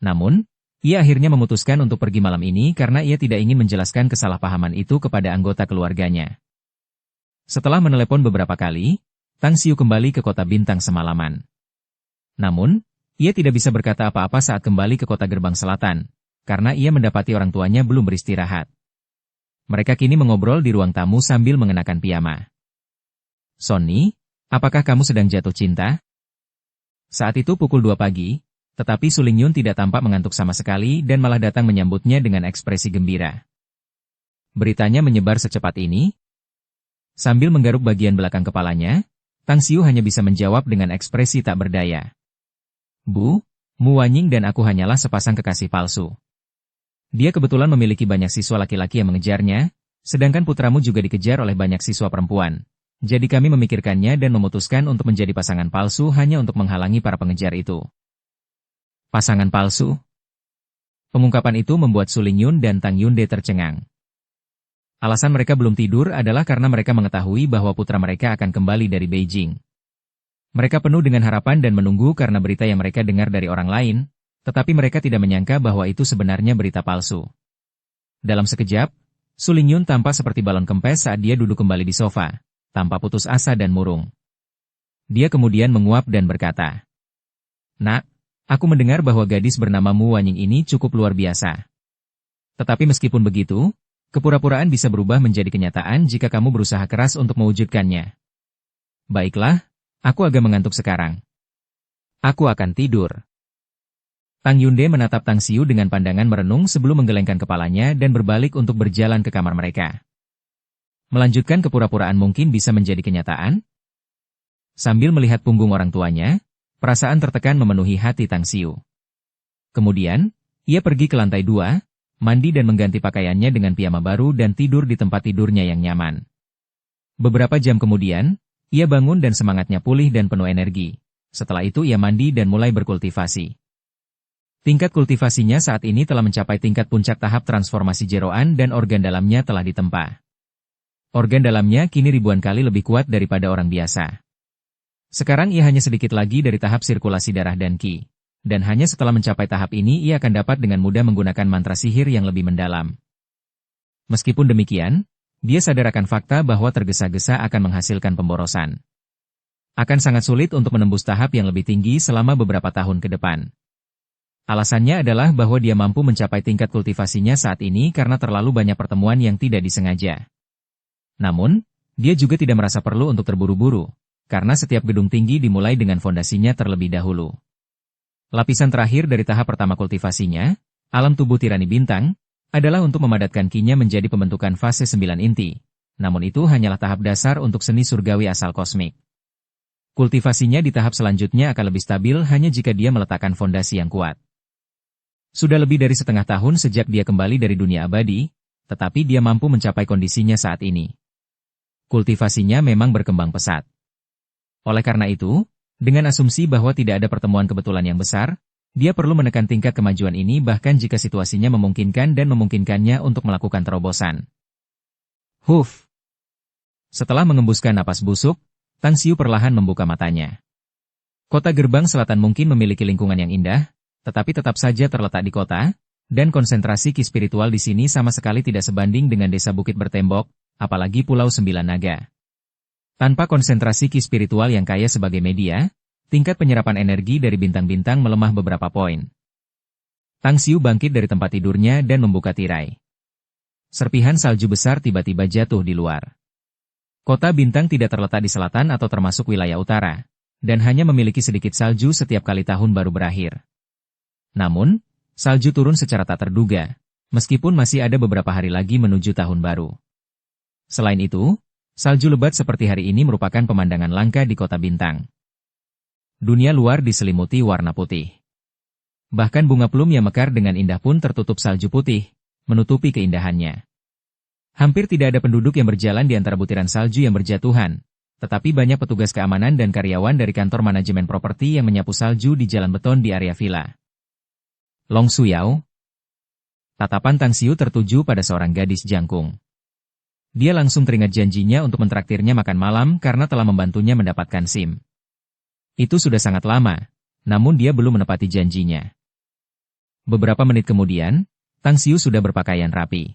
S1: Namun, ia akhirnya memutuskan untuk pergi malam ini karena ia tidak ingin menjelaskan kesalahpahaman itu kepada anggota keluarganya. Setelah menelepon beberapa kali, Tang Xiu kembali ke Kota Bintang semalaman. Namun, ia tidak bisa berkata apa-apa saat kembali ke Kota Gerbang Selatan, karena ia mendapati orang tuanya belum beristirahat. Mereka kini mengobrol di ruang tamu sambil mengenakan piyama. Sonny, apakah kamu sedang jatuh cinta? Saat itu pukul 2 pagi, tetapi Su Lingyun tidak tampak mengantuk sama sekali dan malah datang menyambutnya dengan ekspresi gembira. Beritanya menyebar secepat ini? Sambil menggaruk bagian belakang kepalanya, Tang Xiu hanya bisa menjawab dengan ekspresi tak berdaya. Bu, Mu Wanying dan aku hanyalah sepasang kekasih palsu. Dia kebetulan memiliki banyak siswa laki-laki yang mengejarnya, sedangkan putramu juga dikejar oleh banyak siswa perempuan. Jadi kami memikirkannya dan memutuskan untuk menjadi pasangan palsu hanya untuk menghalangi para pengejar itu. Pasangan palsu? Pengungkapan itu membuat Su Lingyun dan Tang Yunde tercengang. Alasan mereka belum tidur adalah karena mereka mengetahui bahwa putra mereka akan kembali dari Beijing. Mereka penuh dengan harapan dan menunggu karena berita yang mereka dengar dari orang lain, tetapi mereka tidak menyangka bahwa itu sebenarnya berita palsu. Dalam sekejap, Su Lingyun tampak seperti balon kempes saat dia duduk kembali di sofa, tanpa putus asa dan murung. Dia kemudian menguap dan berkata, "Nak, aku mendengar bahwa gadis bernama Mu Wanying ini cukup luar biasa. Tetapi meskipun begitu, kepura-puraan bisa berubah menjadi kenyataan jika kamu berusaha keras untuk mewujudkannya. Baiklah, aku agak mengantuk sekarang. Aku akan tidur." Tang Yunde menatap Tang Xiu dengan pandangan merenung sebelum menggelengkan kepalanya dan berbalik untuk berjalan ke kamar mereka. Melanjutkan kepura-puraan mungkin bisa menjadi kenyataan? Sambil melihat punggung orang tuanya, perasaan tertekan memenuhi hati Tang Xiu. Kemudian, ia pergi ke lantai 2, mandi dan mengganti pakaiannya dengan piyama baru dan tidur di tempat tidurnya yang nyaman. Beberapa jam kemudian, ia bangun dan semangatnya pulih dan penuh energi. Setelah itu ia mandi dan mulai berkultivasi. Tingkat kultivasinya saat ini telah mencapai tingkat puncak tahap transformasi jeroan dan organ dalamnya telah ditempa. Organ dalamnya kini ribuan kali lebih kuat daripada orang biasa. Sekarang ia hanya sedikit lagi dari tahap sirkulasi darah dan qi. Dan hanya setelah mencapai tahap ini ia akan dapat dengan mudah menggunakan mantra sihir yang lebih mendalam. Meskipun demikian, dia sadar akan fakta bahwa tergesa-gesa akan menghasilkan pemborosan. Akan sangat sulit untuk menembus tahap yang lebih tinggi selama beberapa tahun ke depan. Alasannya adalah bahwa dia mampu mencapai tingkat kultivasinya saat ini karena terlalu banyak pertemuan yang tidak disengaja. Namun, dia juga tidak merasa perlu untuk terburu-buru, karena setiap gedung tinggi dimulai dengan fondasinya terlebih dahulu. Lapisan terakhir dari tahap pertama kultivasinya, alam tubuh tirani bintang, adalah untuk memadatkan qi-nya menjadi pembentukan fase 9 inti. Namun itu hanyalah tahap dasar untuk seni surgawi asal kosmik. Kultivasinya di tahap selanjutnya akan lebih stabil hanya jika dia meletakkan fondasi yang kuat. Sudah lebih dari setengah tahun sejak dia kembali dari dunia abadi, tetapi dia mampu mencapai kondisinya saat ini. Kultivasinya memang berkembang pesat. Oleh karena itu, dengan asumsi bahwa tidak ada pertemuan kebetulan yang besar, dia perlu menekan tingkat kemajuan ini bahkan jika situasinya memungkinkan dan memungkinkannya untuk melakukan terobosan. Huf! Setelah mengembuskan napas busuk, Tang Xiu perlahan membuka matanya. Kota Gerbang Selatan mungkin memiliki lingkungan yang indah, tetapi tetap saja terletak di kota, dan konsentrasi ki spiritual di sini sama sekali tidak sebanding dengan desa bukit bertembok, apalagi Pulau Sembilan Naga. Tanpa konsentrasi ki spiritual yang kaya sebagai media, tingkat penyerapan energi dari bintang-bintang melemah beberapa poin. Tang Xiu bangkit dari tempat tidurnya dan membuka tirai. Serpihan salju besar tiba-tiba jatuh di luar. Kota bintang tidak terletak di selatan atau termasuk wilayah utara, dan hanya memiliki sedikit salju setiap kali tahun baru berakhir. Namun, salju turun secara tak terduga, meskipun masih ada beberapa hari lagi menuju tahun baru. Selain itu, salju lebat seperti hari ini merupakan pemandangan langka di kota bintang. Dunia luar diselimuti warna putih. Bahkan bunga plum yang mekar dengan indah pun tertutup salju putih, menutupi keindahannya. Hampir tidak ada penduduk yang berjalan di antara butiran salju yang berjatuhan, tetapi banyak petugas keamanan dan karyawan dari kantor manajemen properti yang menyapu salju di jalan beton di area villa. Long Suyao. Tatapan Tang Xiu tertuju pada seorang gadis jangkung. Dia langsung teringat janjinya untuk mentraktirnya makan malam karena telah membantunya mendapatkan SIM. Itu sudah sangat lama, namun dia belum menepati janjinya. Beberapa menit kemudian, Tang Xiu sudah berpakaian rapi.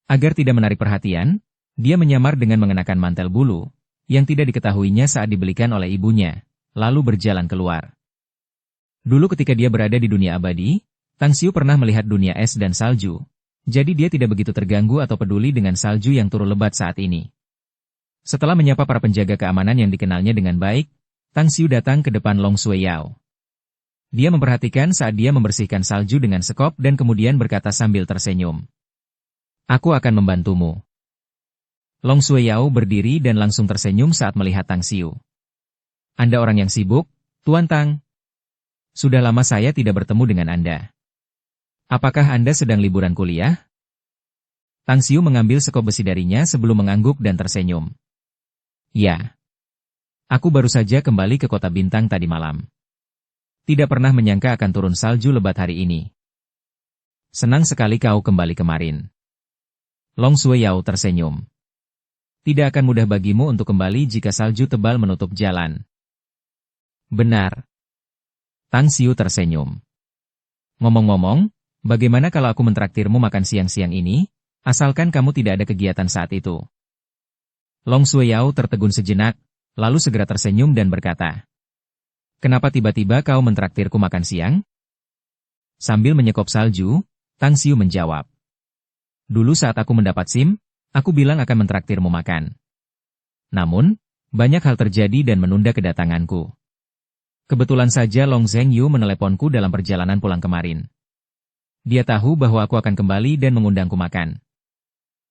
S1: Agar tidak menarik perhatian, dia menyamar dengan mengenakan mantel bulu, yang tidak diketahuinya saat dibelikan oleh ibunya, lalu berjalan keluar. Dulu ketika dia berada di dunia abadi, Tang Xiu pernah melihat dunia es dan salju, jadi dia tidak begitu terganggu atau peduli dengan salju yang turun lebat saat ini. Setelah menyapa para penjaga keamanan yang dikenalnya dengan baik, Tang Xiu datang ke depan Long Suyao. Dia memperhatikan saat dia membersihkan salju dengan sekop dan kemudian berkata sambil tersenyum. Aku akan membantumu. Long Suyao berdiri dan langsung tersenyum saat melihat Tang Xiu. Anda orang yang sibuk, Tuan Tang. Sudah lama saya tidak bertemu dengan Anda. Apakah Anda sedang liburan kuliah? Tang Xiu mengambil sekop besi darinya sebelum mengangguk dan tersenyum. Ya. Aku baru saja kembali ke kota bintang tadi malam. Tidak pernah menyangka akan turun salju lebat hari ini. Senang sekali kau kembali kemarin. Long Suyao tersenyum. Tidak akan mudah bagimu untuk kembali jika salju tebal menutup jalan. Benar. Tang Xiu tersenyum. Ngomong-ngomong, bagaimana kalau aku mentraktirmu makan siang-siang ini, asalkan kamu tidak ada kegiatan saat itu? Long Suyao tertegun sejenak, lalu segera tersenyum dan berkata, kenapa tiba-tiba kau mentraktirku makan siang? Sambil menyekop salju, Tang Xiu menjawab. Dulu saat aku mendapat SIM, aku bilang akan mentraktirmu makan. Namun, banyak hal terjadi dan menunda kedatanganku. Kebetulan saja Long Zhengyu meneleponku dalam perjalanan pulang kemarin. Dia tahu bahwa aku akan kembali dan mengundangku makan.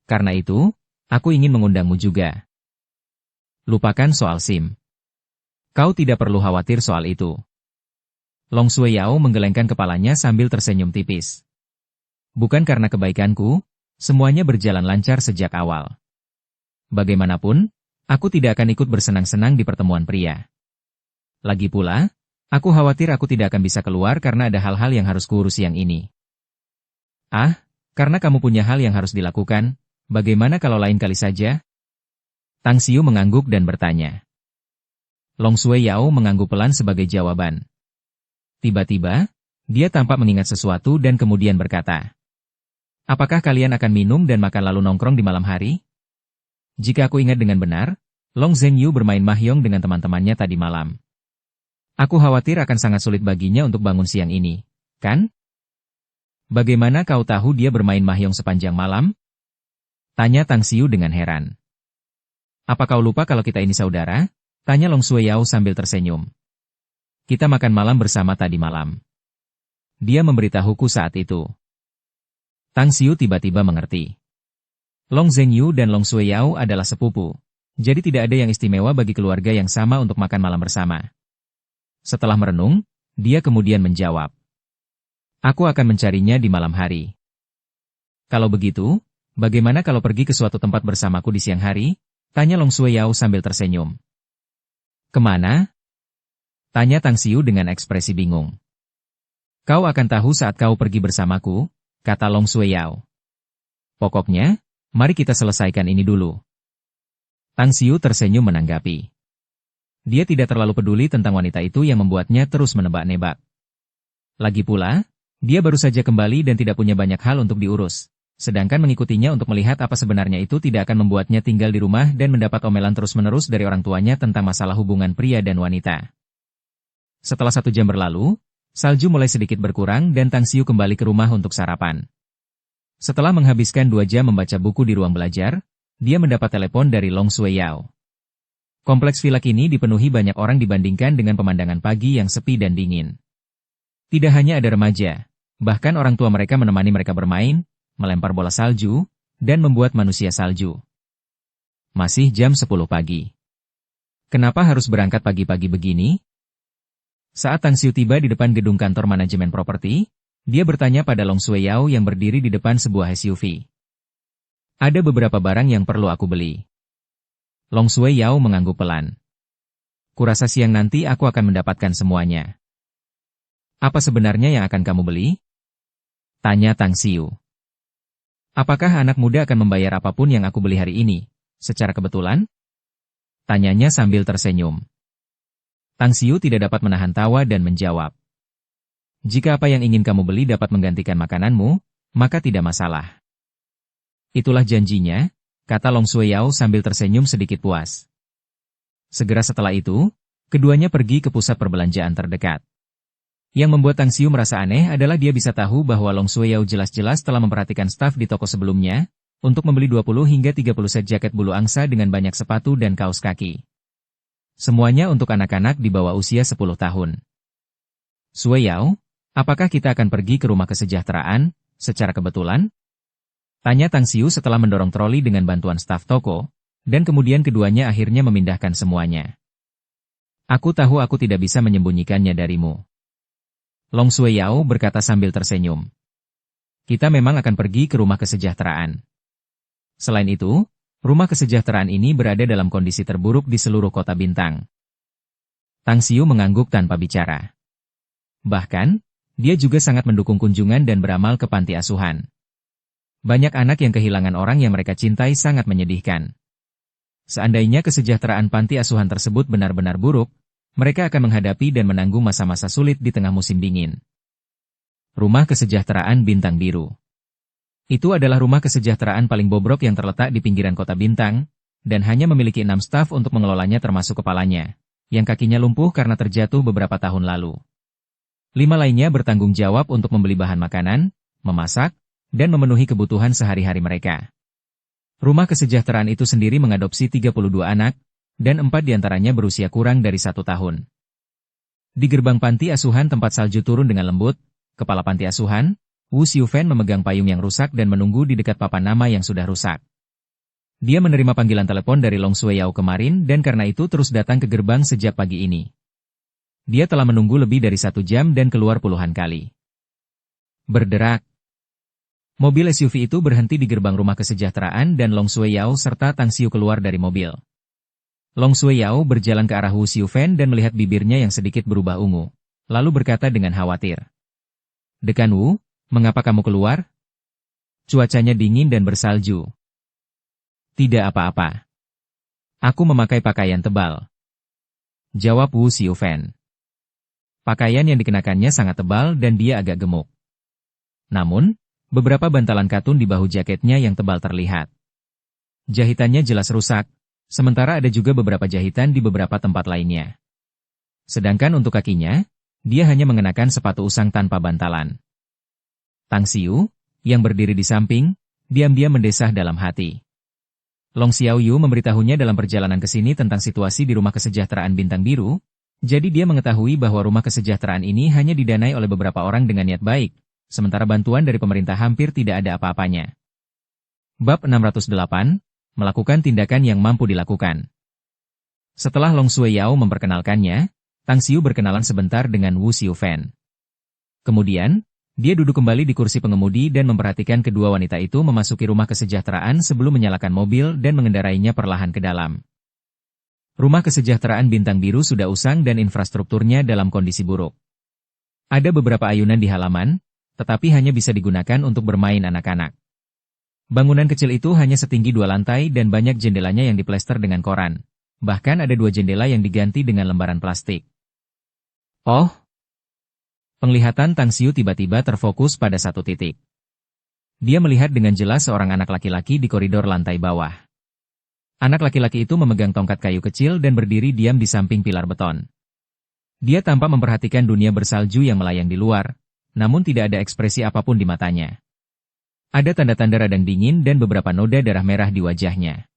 S1: Karena itu, aku ingin mengundangmu juga. Lupakan soal SIM. Kau tidak perlu khawatir soal itu. Long Suyao menggelengkan kepalanya sambil tersenyum tipis. Bukan karena kebaikanku, semuanya berjalan lancar sejak awal. Bagaimanapun, aku tidak akan ikut bersenang-senang di pertemuan pria. Lagi pula, aku khawatir aku tidak akan bisa keluar karena ada hal-hal yang harus kuurus siang ini. Ah, karena kamu punya hal yang harus dilakukan, bagaimana kalau lain kali saja? Tang Xiu mengangguk dan bertanya. Long Suyao mengangguk pelan sebagai jawaban. Tiba-tiba, dia tampak mengingat sesuatu dan kemudian berkata, apakah kalian akan minum dan makan lalu nongkrong di malam hari? Jika aku ingat dengan benar, Long Zhengyu bermain mahjong dengan teman-temannya tadi malam. Aku khawatir akan sangat sulit baginya untuk bangun siang ini, kan? Bagaimana kau tahu dia bermain mahjong sepanjang malam? Tanya Tang Xiu dengan heran. Apa kau lupa kalau kita ini saudara? Tanya Long Suyao sambil tersenyum. Kita makan malam bersama tadi malam. Dia memberitahuku saat itu. Tang Xiu tiba-tiba mengerti. Long Zhengyu dan Long Suyao adalah sepupu. jadi tidak ada yang istimewa bagi keluarga yang sama untuk makan malam bersama. Setelah merenung, dia kemudian menjawab, "Aku akan mencarinya di malam hari." "Kalau begitu, bagaimana kalau pergi ke suatu tempat bersamaku di siang hari?" tanya Long Shueyao sambil tersenyum. "Kemana?" tanya Tang Xiu dengan ekspresi bingung. "Kau akan tahu saat kau pergi bersamaku," kata Long Shueyao. "Pokoknya, mari kita selesaikan ini dulu." Tang Xiu tersenyum menanggapi. Dia tidak terlalu peduli tentang wanita itu yang membuatnya terus menebak-nebak. Lagi pula, dia baru saja kembali dan tidak punya banyak hal untuk diurus. Sedangkan mengikutinya untuk melihat apa sebenarnya itu tidak akan membuatnya tinggal di rumah dan mendapat omelan terus-menerus dari orang tuanya tentang masalah hubungan pria dan wanita. Setelah 1 jam berlalu, salju mulai sedikit berkurang dan Tang Xiu kembali ke rumah untuk sarapan. Setelah menghabiskan 2 jam membaca buku di ruang belajar, dia mendapat telepon dari Long Shueyao. Kompleks villa ini dipenuhi banyak orang dibandingkan dengan pemandangan pagi yang sepi dan dingin. Tidak hanya ada remaja, bahkan orang tua mereka menemani mereka bermain, melempar bola salju, dan membuat manusia salju. Masih jam 10 pagi. Kenapa harus berangkat pagi-pagi begini? Saat Tang Xiu tiba di depan gedung kantor manajemen properti, dia bertanya pada Long Shueyao yang berdiri di depan sebuah SUV. "Ada beberapa barang yang perlu aku beli." Long Shueyao mengangguk pelan. "Kurasa siang nanti aku akan mendapatkan semuanya." "Apa sebenarnya yang akan kamu beli?" tanya Tang Xiu. "Apakah anak muda akan membayar apapun yang aku beli hari ini, secara kebetulan?" tanyanya sambil tersenyum. Tang Xiu tidak dapat menahan tawa dan menjawab. "Jika apa yang ingin kamu beli dapat menggantikan makananmu, maka tidak masalah." "Itulah janjinya," kata Long Shueyao sambil tersenyum sedikit puas. Segera setelah itu, keduanya pergi ke pusat perbelanjaan terdekat. Yang membuat Tang Xiu merasa aneh adalah dia bisa tahu bahwa Long Shueyao jelas-jelas telah memperhatikan staf di toko sebelumnya, untuk membeli 20 hingga 30 set jaket bulu angsa dengan banyak sepatu dan kaos kaki. Semuanya untuk anak-anak di bawah usia 10 tahun. "Shueyao, apakah kita akan pergi ke rumah kesejahteraan, secara kebetulan?" tanya Tang Xiu setelah mendorong troli dengan bantuan staf toko, dan kemudian keduanya akhirnya memindahkan semuanya. "Aku tahu aku tidak bisa menyembunyikannya darimu," Long Shueyao berkata sambil tersenyum. "Kita memang akan pergi ke rumah kesejahteraan. Selain itu, rumah kesejahteraan ini berada dalam kondisi terburuk di seluruh kota Bintang." Tang Xiu mengangguk tanpa bicara. Bahkan, dia juga sangat mendukung kunjungan dan beramal ke panti asuhan. Banyak anak yang kehilangan orang yang mereka cintai sangat menyedihkan. Seandainya kesejahteraan panti asuhan tersebut benar-benar buruk, mereka akan menghadapi dan menanggung masa-masa sulit di tengah musim dingin. Rumah Kesejahteraan Bintang Biru. Itu adalah rumah kesejahteraan paling bobrok yang terletak di pinggiran kota Bintang, dan hanya memiliki 6 staf untuk mengelolanya termasuk kepalanya, yang kakinya lumpuh karena terjatuh beberapa tahun lalu. 5 lainnya bertanggung jawab untuk membeli bahan makanan, memasak, dan memenuhi kebutuhan sehari-hari mereka. Rumah kesejahteraan itu sendiri mengadopsi 32 anak, dan 4 diantaranya berusia kurang dari 1 tahun. Di gerbang panti asuhan tempat salju turun dengan lembut, kepala panti asuhan, Wu Xiufen memegang payung yang rusak dan menunggu di dekat papan nama yang sudah rusak. Dia menerima panggilan telepon dari Long Shueyao kemarin dan karena itu terus datang ke gerbang sejak pagi ini. Dia telah menunggu lebih dari 1 jam dan keluar puluhan kali. Berderak. Mobil SUV itu berhenti di gerbang rumah kesejahteraan dan Long Shueyao serta Tang Xiu keluar dari mobil. Long Shueyao berjalan ke arah Wu Xiufen dan melihat bibirnya yang sedikit berubah ungu, lalu berkata dengan khawatir. "Dekan Wu, mengapa kamu keluar? Cuacanya dingin dan bersalju." "Tidak apa-apa. Aku memakai pakaian tebal," jawab Wu Xiufen. Pakaian yang dikenakannya sangat tebal dan dia agak gemuk. Namun, beberapa bantalan katun di bahu jaketnya yang tebal terlihat. Jahitannya jelas rusak, sementara ada juga beberapa jahitan di beberapa tempat lainnya. Sedangkan untuk kakinya, dia hanya mengenakan sepatu usang tanpa bantalan. Tang Xiu, yang berdiri di samping, diam-diam mendesah dalam hati. Long Xiaoyu memberitahunya dalam perjalanan ke sini tentang situasi di rumah kesejahteraan Bintang Biru, jadi dia mengetahui bahwa rumah kesejahteraan ini hanya didanai oleh beberapa orang dengan niat baik, sementara bantuan dari pemerintah hampir tidak ada apa-apanya. Bab 608, melakukan tindakan yang mampu dilakukan. Setelah Long Sui Yao memperkenalkannya, Tang Xiu berkenalan sebentar dengan Wu Xiufan. Kemudian, dia duduk kembali di kursi pengemudi dan memperhatikan kedua wanita itu memasuki rumah kesejahteraan sebelum menyalakan mobil dan mengendarainya perlahan ke dalam. Rumah kesejahteraan bintang biru sudah usang dan infrastrukturnya dalam kondisi buruk. Ada beberapa ayunan di halaman, tetapi hanya bisa digunakan untuk bermain anak-anak. Bangunan kecil itu hanya setinggi 2 lantai dan banyak jendelanya yang diplester dengan koran. Bahkan ada 2 jendela yang diganti dengan lembaran plastik. Oh! Penglihatan Tang Xiu tiba-tiba terfokus pada satu titik. Dia melihat dengan jelas seorang anak laki-laki di koridor lantai bawah. Anak laki-laki itu memegang tongkat kayu kecil dan berdiri diam di samping pilar beton. Dia tampak memperhatikan dunia bersalju yang melayang di luar, namun tidak ada ekspresi apapun di matanya. Ada tanda-tanda radang dingin dan beberapa noda darah merah di wajahnya.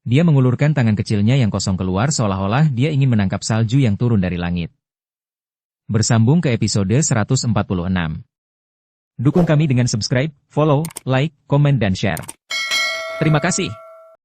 S1: Dia mengulurkan tangan kecilnya yang kosong keluar seolah-olah dia ingin menangkap salju yang turun dari langit. Bersambung ke episode 146. Dukung kami dengan subscribe, follow, like, komen dan share. Terima kasih.